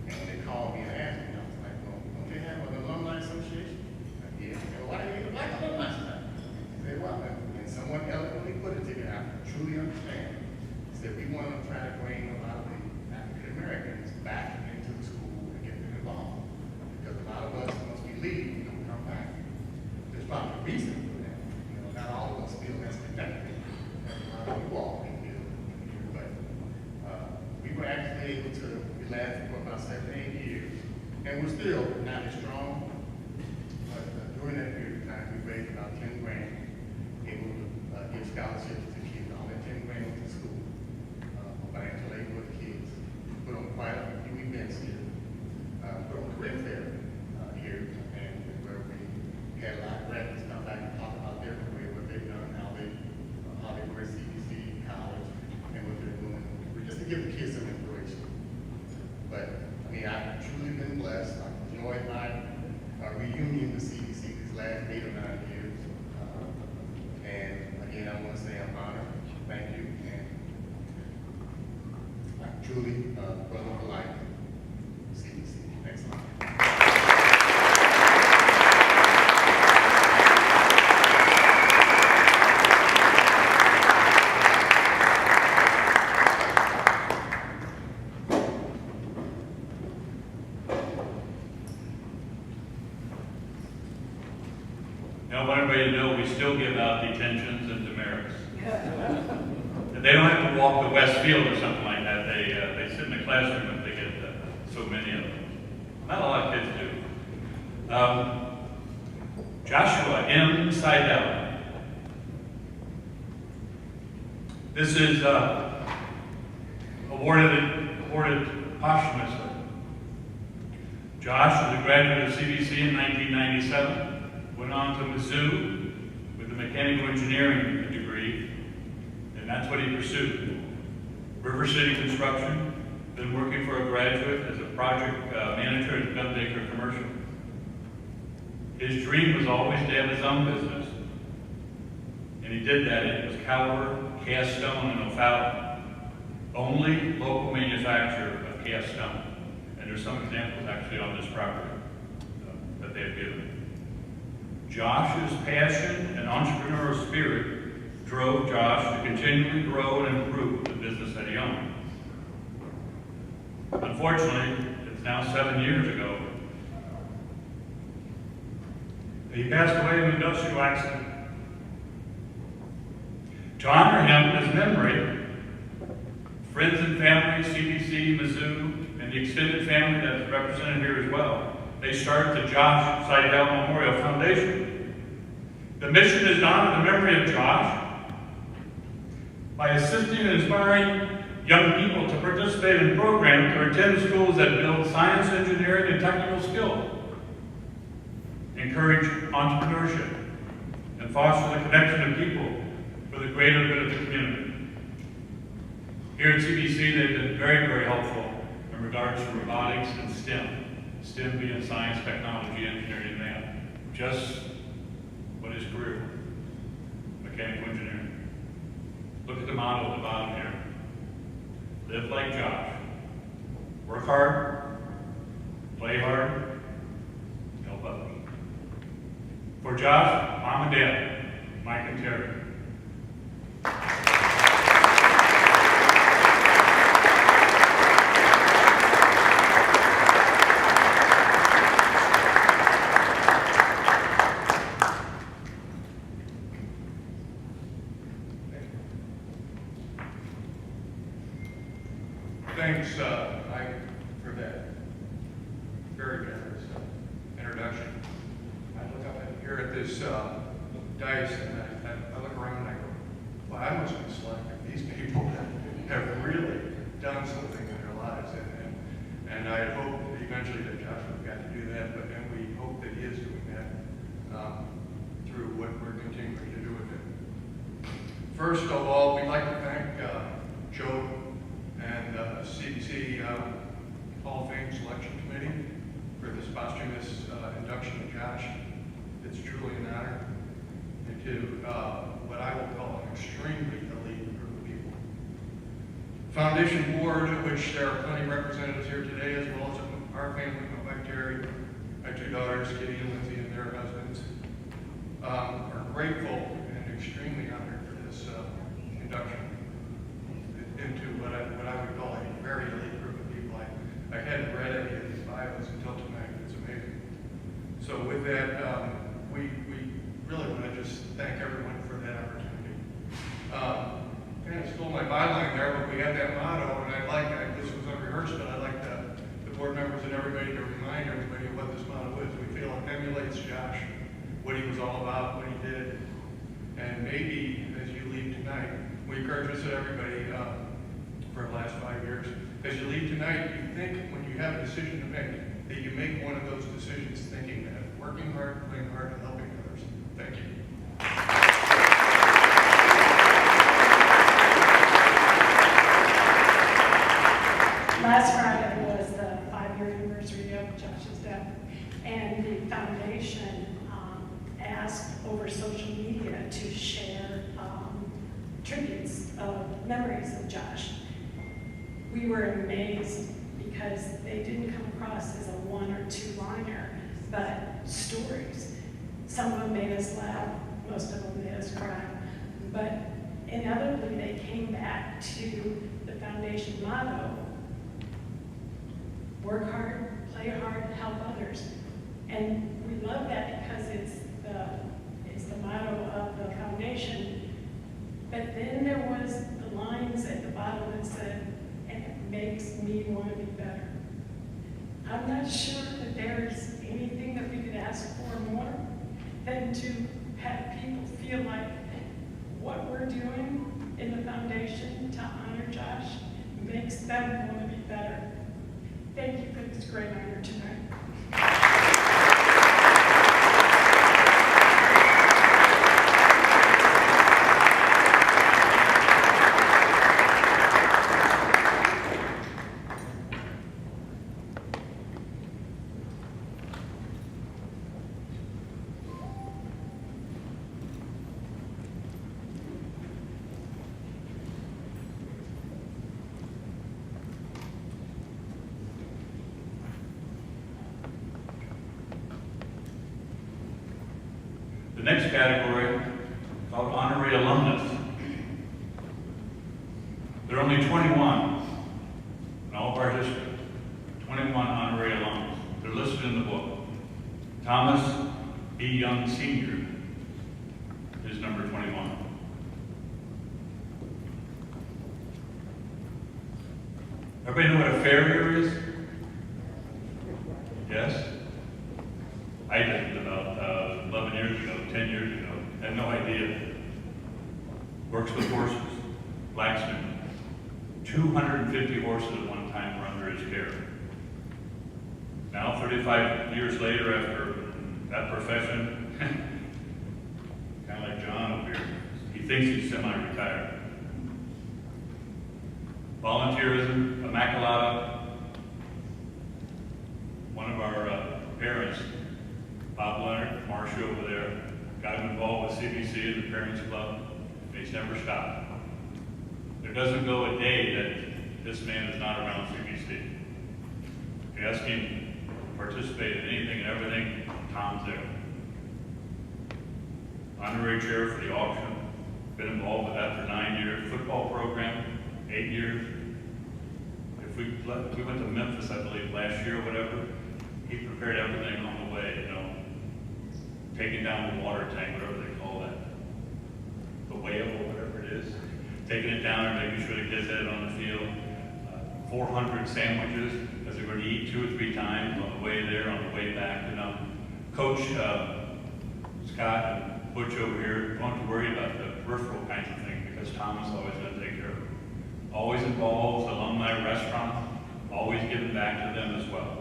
And when they called me and asked me, I was like, well, don't they have an alumni association? Like, yeah. They said, why do you need a Black Alumni Society? I said, well, and someone eloquently put it to me, I truly understand. He said, we want to try to bring a lot of the African Americans back into the school and get them involved. Because a lot of us, once we leave, we don't come back. There's probably a reason for that. You know, not all of us feel that's connected. You all can feel it, but we were actually able to, we lasted for about 7 to 8 years. And we're still not as strong, but during that period of time, we raised about 10 grand, able to give scholarships to kids. All that 10 grand went to school, financial aid for the kids. Put on quite a few events here. Put on career fair here, and where we had a lot of graduates come back and talk about their career, what they've done, how they were at CDC, college, and what they're doing. Just to give the kids some inspiration. But I mean, I've truly been blessed. I've enjoyed my reunion with CDC these last 8 or 9 years. And again, I want to say I'm honored. Thank you. And I'm truly brother for life. CDC. Thanks a lot. Now, I want everybody to know we still give out detentions and demerits. And they don't have to walk to West Field or something like that. They sit in the classroom and they get so many of them. Not a lot of kids do. Joshua M. Seidel. This is awarded posthumously. Josh was a graduate of CBC in 1997. Went on to Mizzou with a mechanical engineering degree, and that's what he pursued. River City Construction, been working for a graduate as a project manager at Gunbaker Commercial. His dream was always to have his own business. And he did that. It was caliber, cast stone, and O'Fallon. Only local manufacturer of cast stone. And there's some examples actually on this property that they've given. Josh's passion and entrepreneurial spirit drove Josh to continually grow and improve the business that he owned. Unfortunately, it's now 7 years ago. He passed away in an industrial accident. To honor him, his memory, friends and family, CBC, Mizzou, and the extended family that's represented here as well, they started the Josh Seidel Memorial Foundation. The mission is to honor the memory of Josh by assisting and inspiring young people to participate in programs or attend schools that build science, engineering, and technical skill, encourage entrepreneurship, and foster the connection of people for the greater good of the community. Here at CBC, they've been very, very helpful in regards to robotics and STEM. STEM being science, technology, engineering, and math. Just what his career was, mechanical engineering. Look at the motto at the bottom here. Live like Josh. Work hard, play hard, help others. For Josh, Mom and Dad, Mike and Terry. Thanks, Mike, for that very generous introduction. I look up here at this dais and I look around and I go, well, I must be selected. These people have really done something in their lives. And I hope eventually that Joshua got to do that, and we hope that he is doing that through what we're continuing to do with him. First of all, we'd like to thank Joe and CBC Hall of Fame Selection Committee for this sponsoring this induction of Josh. It's truly an honor to what I will call an extremely elite group of people. Foundation Board, of which there are plenty of representatives here today, as well as our family, my wife Terry, my two daughters, Kitty and Lindsay, and their husbands, are grateful and extremely honored for this induction into what I would call a very elite group of people. I hadn't read any of these bios until tonight. It's amazing. So with that, we really want to just thank everyone for that opportunity. Kind of stole my byline there, but we had that motto, and this was unrehearsed, but I'd like the board members and everybody to remind everybody of what this motto is. We feel it emulates Josh, what he was all about, what he did, and maybe as you leave tonight, we encourage this to everybody for the last 5 years. As you leave tonight, you think when you have a decision to make, that you make one of those decisions thinking that working hard, playing hard, and helping others. Thank you. Last Friday was the 5-year anniversary of Josh's death, and the foundation asked over social media to share tributes of memories of Josh. We were amazed because they didn't come across as a 1 or 2-liner, but stories. Some of them made us laugh, most of them made us cry, but inevitably they came back to the foundation motto: work hard, play hard, help others. And we love that because it's the motto of the foundation. But then there was the lines at the bottom that said, and it makes me want to be better. I'm not sure that there's anything that we could ask for more than to have people feel like what we're doing in the foundation to honor Josh makes them want to be better. Thank you for this great honor tonight. The next category, called honorary alumnus. There are only 21 in all of our history. 21 honorary alumnus. They're listed in the book. Thomas B. Young Sr. is number 21. Everybody know what a farrier is? Yes? I didn't about 11 years ago, 10 years ago. Had no idea. Works with horses, blacksmith. 250 horses at one time were under his care. Now, 35 years later, after that profession, kind of like John over here, he thinks he's semi-retired. Volunteerism, Immaculata. One of our parents, Bob Leonard, Marcia over there, got him involved with CBC and the Parents Club. He's never stopped. There doesn't go a day that this man is not around CBC. If you ask him to participate in anything and everything, Tom's there. Honorary chair for the auction. Been involved with that for 9 years. Football program, 8 years. If we went to Memphis, I believe, last year or whatever, he prepared everything on the way, you know, taking down the water tank, whatever they call that, the whale or whatever it is, taking it down and making sure the kids had it on the field. 400 sandwiches, because they were going to eat 2 or 3 times on the way there, on the way back. And Coach Scott and Butch over here don't have to worry about the peripheral kinds of things, because Tom is always going to take care of it. Always involves Alumni Restaurant, always giving back to them as well.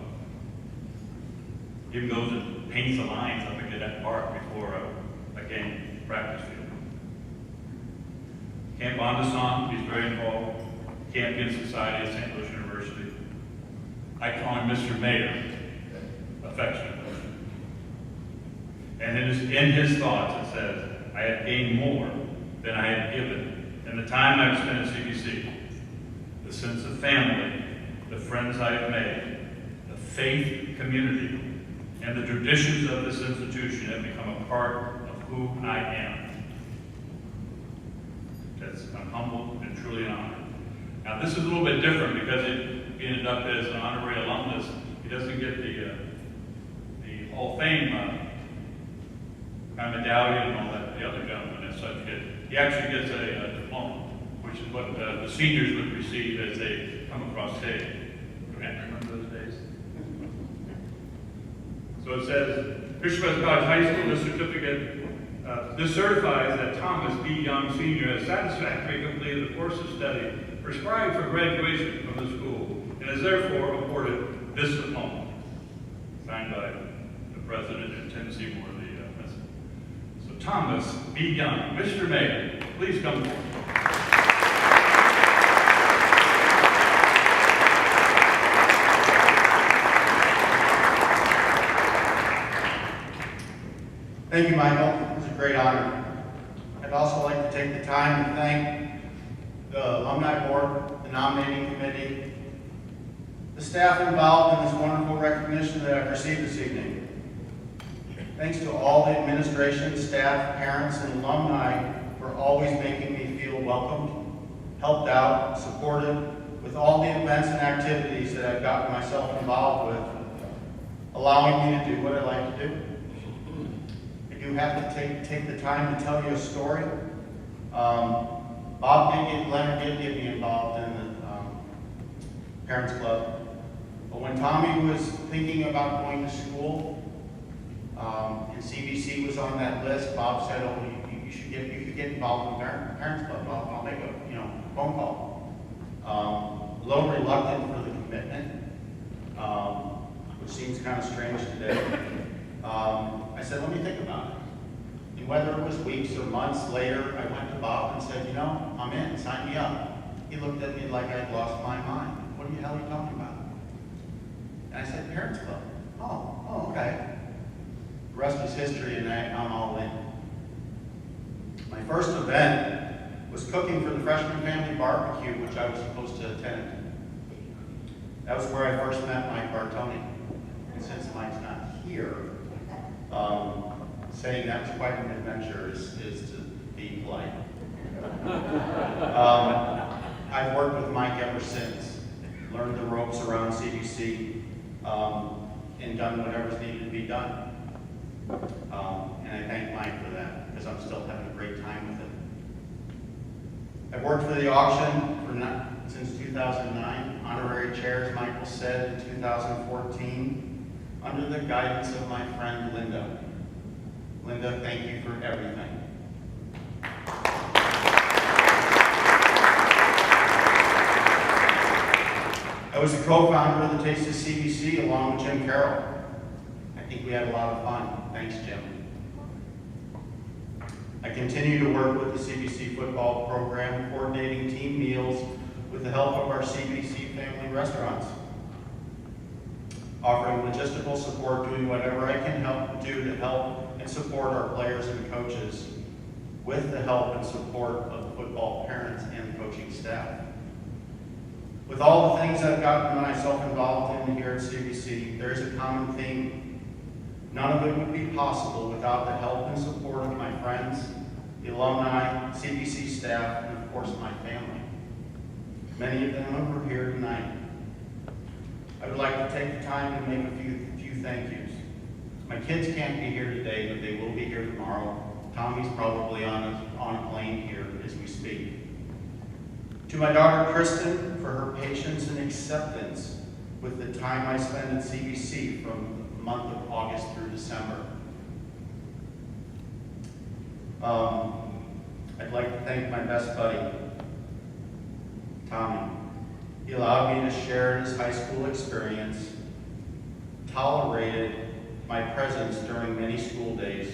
Even goes and paints the lines up at that park before a game, practice field. Camp Ondasant, he's very involved. Champion Society at St. Louis University. I call him Mr. Mayor, affectionately. And in his thoughts it says, I have gained more than I have given in the time I've spent at CBC. The sense of family, the friends I have made, the faith community, and the traditions of this institution have become a part of who I am. I'm humbled and truly honored. Now this is a little bit different because being inducted as an honorary alumnus, he doesn't get the Hall of Fame kind of medallion and all that the other gentlemen as such get. He actually gets a diploma, which is what the seniors would receive as they come across stage. Remember those days? So it says, Bishop West College High School, this certificate, this certifies that Thomas B. Young Sr. has satisfactorily completed the course of study prescribed for graduation from the school and is therefore awarded this diploma. Signed by the president and Tim Seymour, the president. So Thomas B. Young, Mr. Mayor, please come forward. Thank you, Michael. It was a great honor. I'd also like to take the time to thank the Alumni Board, the nominating committee, the staff involved in this wonderful recognition that I've received this evening. Thanks to all the administration, staff, parents, and alumni for always making me feel welcomed, helped out, supported with all the events and activities that I've gotten myself involved with, allowing me to do what I like to do. You have to take the time to tell you a story. Leonard did get me involved in the Parents Club. But when Tommy was thinking about going to school, and CBC was on that list, Bob said, "Oh, you should get involved in the Parents Club. I'll make a phone call." A little reluctant for the commitment, which seems kind of strange today. I said, let me think about it. And whether it was weeks or months later, I went to Bob and said, I'm in, sign me up. He looked at me like I'd lost my mind. What the hell are you talking about? And I said, Parents Club. Oh, okay. The rest is history, and I'm all in. My first event was cooking for the freshman family barbecue, which I was supposed to attend. That was where I first met Mike Bartoni. And since Mike's not here, saying that was quite an adventure is to be polite. I've worked with Mike ever since, learned the ropes around CBC, and done whatever's needed to be done. And I thank Mike for that, because I'm still having a great time with him. I've worked for the auction since 2009, honorary chair, as Michael said, in 2014, under the guidance of my friend Linda. Linda, thank you for everything. I was a co-founder of the Taste of CBC along with Jim Carroll. I think we had a lot of fun. Thanks, Jim. I continue to work with the CBC football program, coordinating team meals with the help of our CBC family restaurants, offering logistical support, doing whatever I can do to help and support our players and coaches with the help and support of the football parents and coaching staff. With all the things I've gotten myself involved in here at CBC, there is a common theme. None of it would be possible without the help and support of my friends, the alumni, CBC staff, and of course my family. Many of them are here tonight. I would like to take the time to make a few thank yous. My kids can't be here today, but they will be here tomorrow. Tommy's probably on a plane here as we speak. To my daughter Kristen, for her patience and acceptance with the time I spend at CBC from the month of August through December. I'd like to thank my best buddy, Tommy. He allowed me to share his high school experience, tolerated my presence during many school days,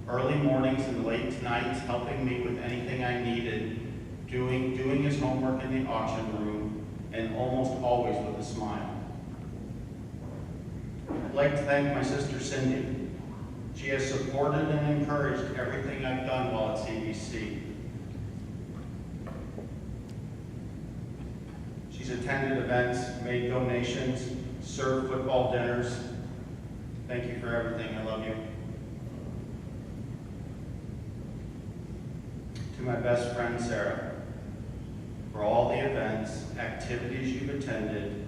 early mornings and late nights helping me with anything I needed, doing his homework in the auction room, and almost always with a smile. I'd like to thank my sister Cindy. She has supported and encouraged everything I've done while at CBC. She's attended events, made donations, served football dinners. Thank you for everything. I love you. To my best friend Sarah, for all the events, activities you've attended,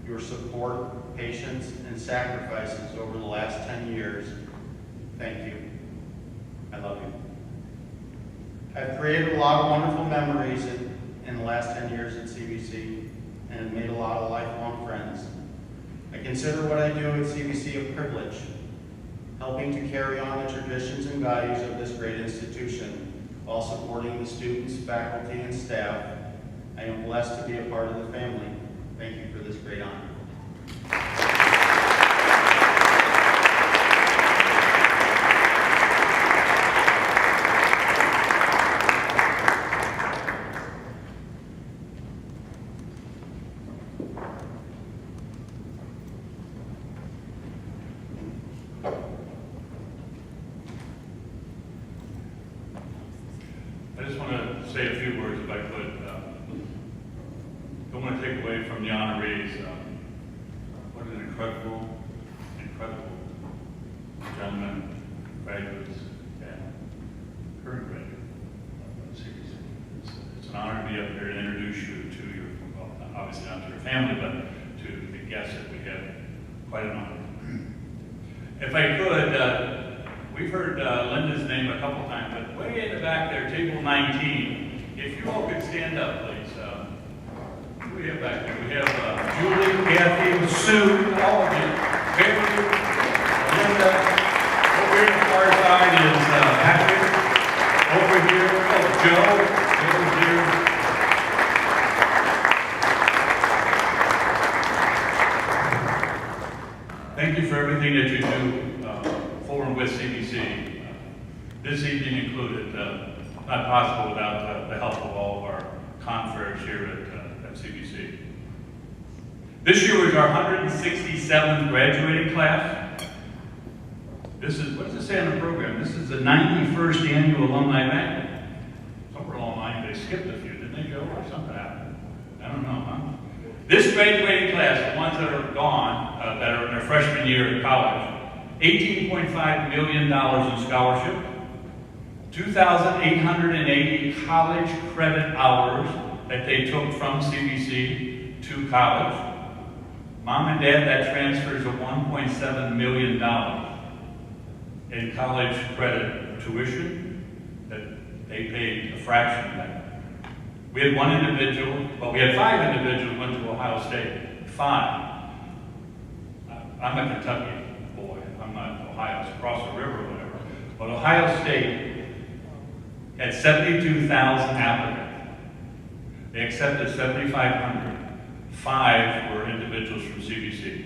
your support, patience, and sacrifices over the last 10 years, thank you. I love you. I've created a lot of wonderful memories in the last 10 years at CBC and have made a lot of lifelong friends. I consider what I do at CBC a privilege, helping to carry on the traditions and values of this great institution while supporting the students, faculty, and staff. I am blessed to be a part of the family. Thank you for this great honor. I just want to say a few words, if I could. Don't want to take away from the honorees. What an incredible gentlemen, graduates, and current graduates of CBC. It's an honor to be up here and introduce you to your, well, obviously not to your family, but to the guests that we have. Quite an honor. If I could, we've heard Linda's name a couple times, but way in the back there, table 19, if you all could stand up, please. Who we have back there? We have Julie, Kathy, Sue, all of you, Beverly, Linda. Over here on the far side is Patrick. Over here, Joe, over here. Thank you for everything that you do for and with CBC. This evening included, not possible without the help of all of our confreres here at CBC. This year was our 167th graduating class. This is, what does it say on the program? This is the 91st annual Alumni Banquet. Somewhere along the line, they skipped a few, didn't they, Joe, or something happened? I don't know, huh? This graduating class, the ones that are gone, that are in their freshman year in college, $18.5 million in scholarship, 2,880 college credit hours that they took from CBC to college. Mom and Dad, that transfers of $1.7 million in college credit tuition that they paid a fraction of that. We had one individual, well, we had 5 individuals who went to Ohio State. 5. I'm a Kentucky boy. I'm not Ohio. It's across the river or whatever. But Ohio State had 72,000 applicants. They accepted 7,500. 5 were individuals from CBC.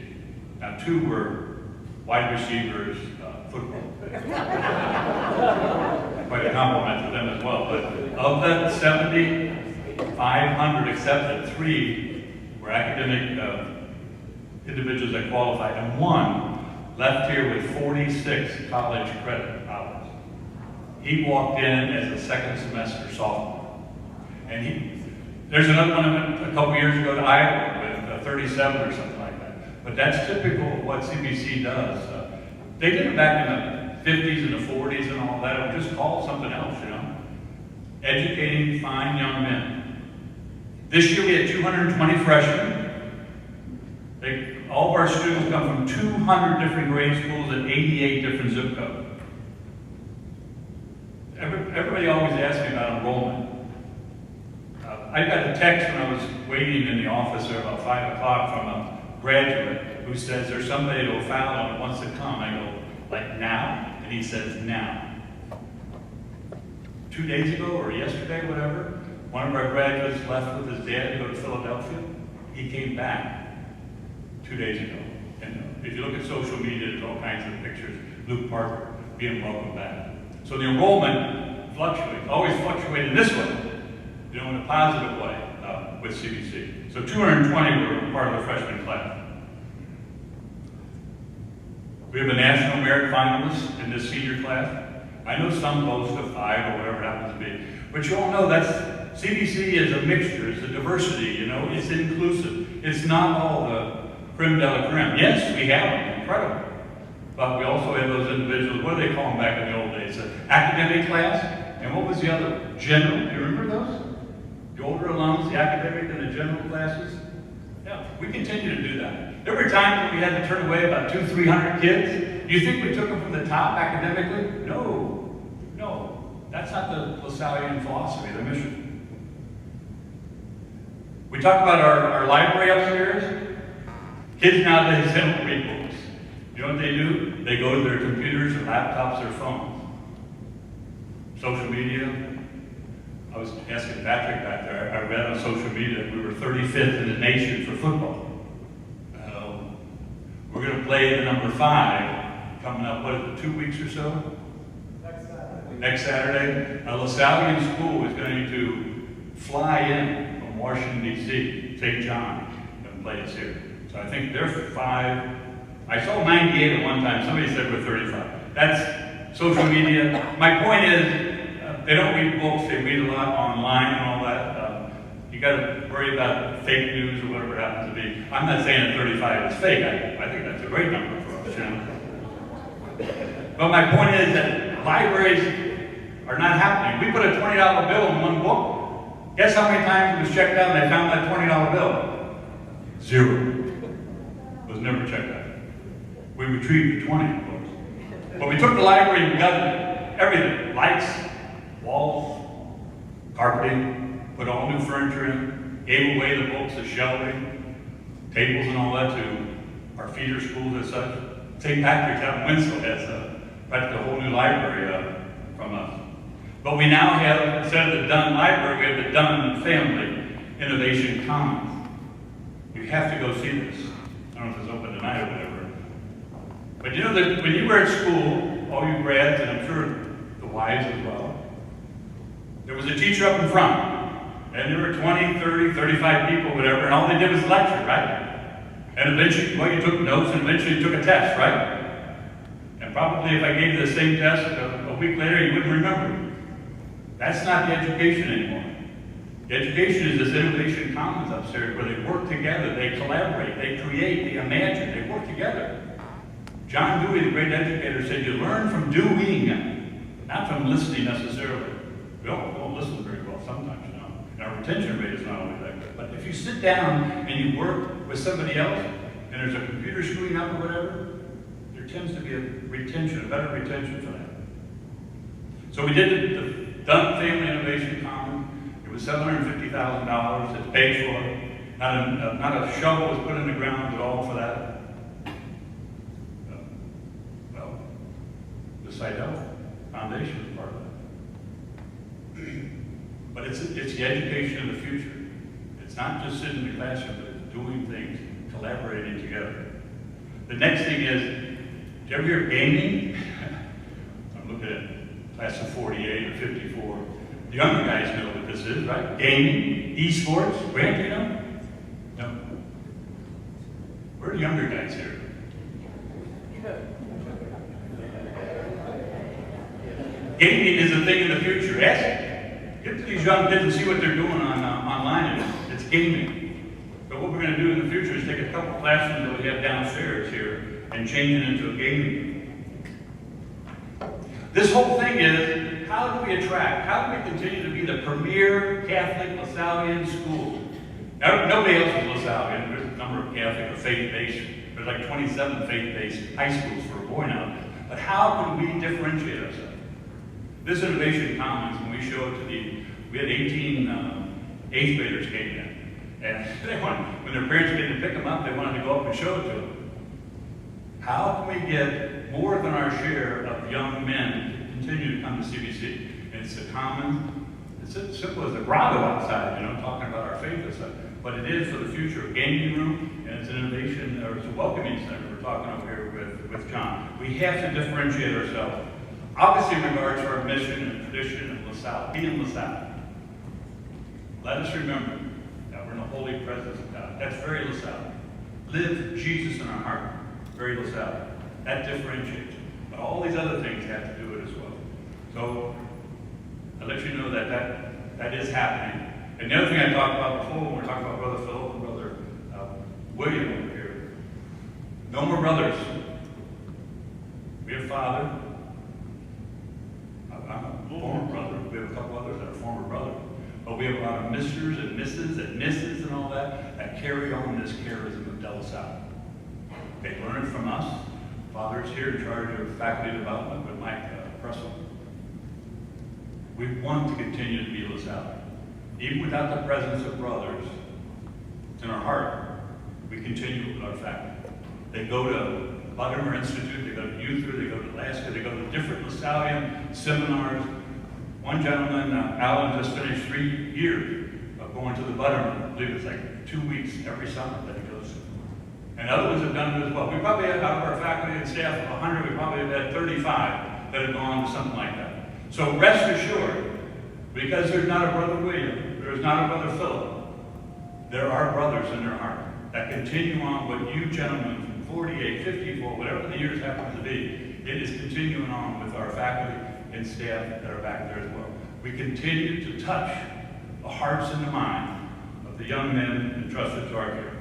Now 2 were wide receivers, football. Quite a compliment to them as well. But of that 7,500 accepted, 3 were academic individuals that qualified, and 1 left here with 46 college credit hours. He walked in as a second semester sophomore. And there's another one a couple years ago to Iowa with 37 or something like that. But that's typical of what CBC does. They did it back in the 50s and the 40s and all that. It was just called something else, you know. Educating fine young men. This year we had 220 freshmen. All of our students come from 200 different grade schools and 88 different zip codes. Everybody always asks me about enrollment. I got a text when I was waiting in the office there about 5 o'clock from a graduate who says there's somebody that'll file on it wants to come. I go, like now? And he says, now. 2 days ago or yesterday, whatever, one of our graduates left with his dad to go to Philadelphia. He came back 2 days ago. And if you look at social media, there's all kinds of pictures. Luke Parker being welcomed back. So the enrollment fluctuates, always fluctuated this way, you know, in a positive way with CBC. So 220 were part of the freshman class. We have a national merit finalist in this senior class. I know some boast of 5 or whatever it happens to be, but you all know that's CBC is a mixture, it's a diversity, you know, it's inclusive. It's not all the creme de la creme. Yes, we have them, incredible. But we also have those individuals, what do they call them back in the old days? Academic class, and what was the other? General, do you remember those? The older alums, the academic and the general classes? Yeah, we continue to do that. There were times when we had to turn away about 200-300 kids. Do you think we took them from the top academically? No, no. That's not the LaSallian philosophy, the mission. We talk about our library upstairs. Kids nowadays don't read books. You know what they do? They go to their computers, their laptops, their phones. Social media. I was asking Patrick back there, I read on social media that we were 35th in the nation for football. We're going to play the number 5 coming up, what is it, 2 weeks or so? Next Saturday. LaSallian School is going to fly in from Washington, D.C., St. John, and play us here. So I think they're 5. I saw 98 at one time. Somebody said we're 35. That's social media. My point is, they don't read books. They read a lot online and all that. You got to worry about fake news or whatever it happens to be. I'm not saying that 35 is fake. I think that's a great number for us, you know. But my point is that libraries are not happening. We put a $20 bill in one book. Guess how many times it was checked out and they found that $20 bill? 0. It was never checked out. We retrieved the 20 books. But we took the library and we got everything. Lights, walls, carpeting, put all new furniture in, gave away the books, the shelving, tables and all that to our feeder schools and such. St. Patrick's out in Winslow has practically a whole new library from us. But we now have, instead of the Dunn Library, we have the Dunn Family Innovation Commons. You have to go see this. I don't know if it's open tonight or whatever. But you know that when you were at school, all you grads, and I'm sure the wives as well, there was a teacher up in front. And there were 20, 30, 35 people, whatever, and all they did was lecture, right? And eventually, well, you took notes and eventually you took a test, right? And probably if I gave you the same test a week later, you wouldn't remember. That's not the education anymore. The education is this innovation commons upstairs where they work together, they collaborate, they create, they imagine, they work together. John Dewey, the great educator, said you learn from doing, not from listening necessarily. We don't listen very well sometimes, you know. And our retention rate is not always that good. But if you sit down and you work with somebody else, and there's a computer screwing up or whatever, there tends to be a better retention for that. So we did the Dunn Family Innovation Common. It was $750,000. It's paid for. Not a shovel was put in the ground at all for that. Well, the Seidel Foundation is part of that. But it's the education of the future. It's not just sitting in the classroom, but it's doing things, collaborating together. The next thing is, did you ever hear gaming? I'm looking at class of 48 or 54. The younger guys know what this is, right? Gaming, esports. Grant, do you know? No. Where are the younger guys here? Gaming is a thing in the future. Get to these young kids and see what they're doing online. It's gaming. But what we're going to do in the future is take a couple classrooms that we have downstairs here and change it into a gaming. This whole thing is, how do we attract, how do we continue to be the premier Catholic LaSallian school? Now, nobody else is LaSallian. There's a number of Catholic or faith-based. There's like 27 faith-based high schools for a boy now. But how can we differentiate ourselves? This Innovation Commons, when we showed it to we had 18 8th graders came in. And when their parents came to pick them up, they wanted to go up and show it to them. How can we get more than our share of young men to continue to come to CBC? And it's a common, it's as simple as a grotto outside, talking about our faith and stuff. But it is for the future, a gaming room, and it's an innovation, or it's a welcoming center we're talking over here with John. We have to differentiate ourselves. Obviously, in regards to our mission and tradition of LaSalle, being LaSalle. Let us remember that we're in the holy presence of God. That's very LaSalle. Live Jesus in our heart. Very LaSalle. That differentiates. But all these other things have to do it as well. So, I'll let you know that is happening. And the other thing I talked about before, when we're talking about Brother Philip and Brother William over here, no more brothers. We have father. I'm a former brother. We have a couple others that are former brothers. But we have a lot of misters and misses and misses and all that carry on this charism of De La Salle. They learn it from us. Father's here in charge of faculty development with Mike Russell. We want to continue to be La Salle. Even without the presence of brothers, it's in our heart. We continue with our faculty. They go to Buttermer Institute, they go to Uther, they go to Alaska, they go to different LaSallian seminars. One gentleman, Alan, just finished 3 years of going to the Buttermer. I believe it's like 2 weeks every summer that he goes to. And other ones have done it as well. We probably have, out of our faculty and staff of 100, we probably have had 35 that have gone to something like that. So rest assured, because there's not a Brother William, there's not a Brother Philip, there are brothers in their heart that continue on what you gentlemen from 48, 54, whatever the years happen to be, it is continuing on with our faculty and staff that are back there as well. We continue to touch the hearts and the mind of the young men entrusted to our care.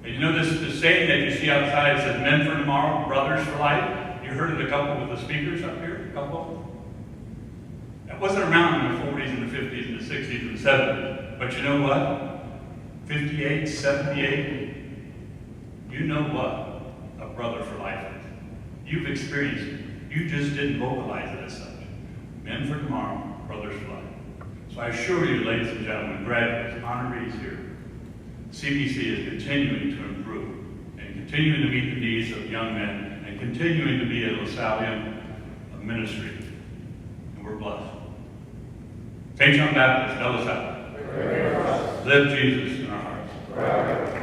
And this saying that you see outside, it says men for tomorrow, brothers for life. You heard it a couple of the speakers up here, a couple of them. That wasn't around in the 40s and the 50s and the 60s and the 70s. But you know what? 58, 78, you know what a brother for life is. You've experienced it. You just didn't vocalize it as such. Men for tomorrow, brothers for life. So I assure you, ladies and gentlemen, graduates, honorees here, CBC is continuing to improve and continuing to meet the needs of young men and continuing to be a LaSallian ministry. And we're blessed. St. John Baptist, De La Salle. Live Jesus in our hearts.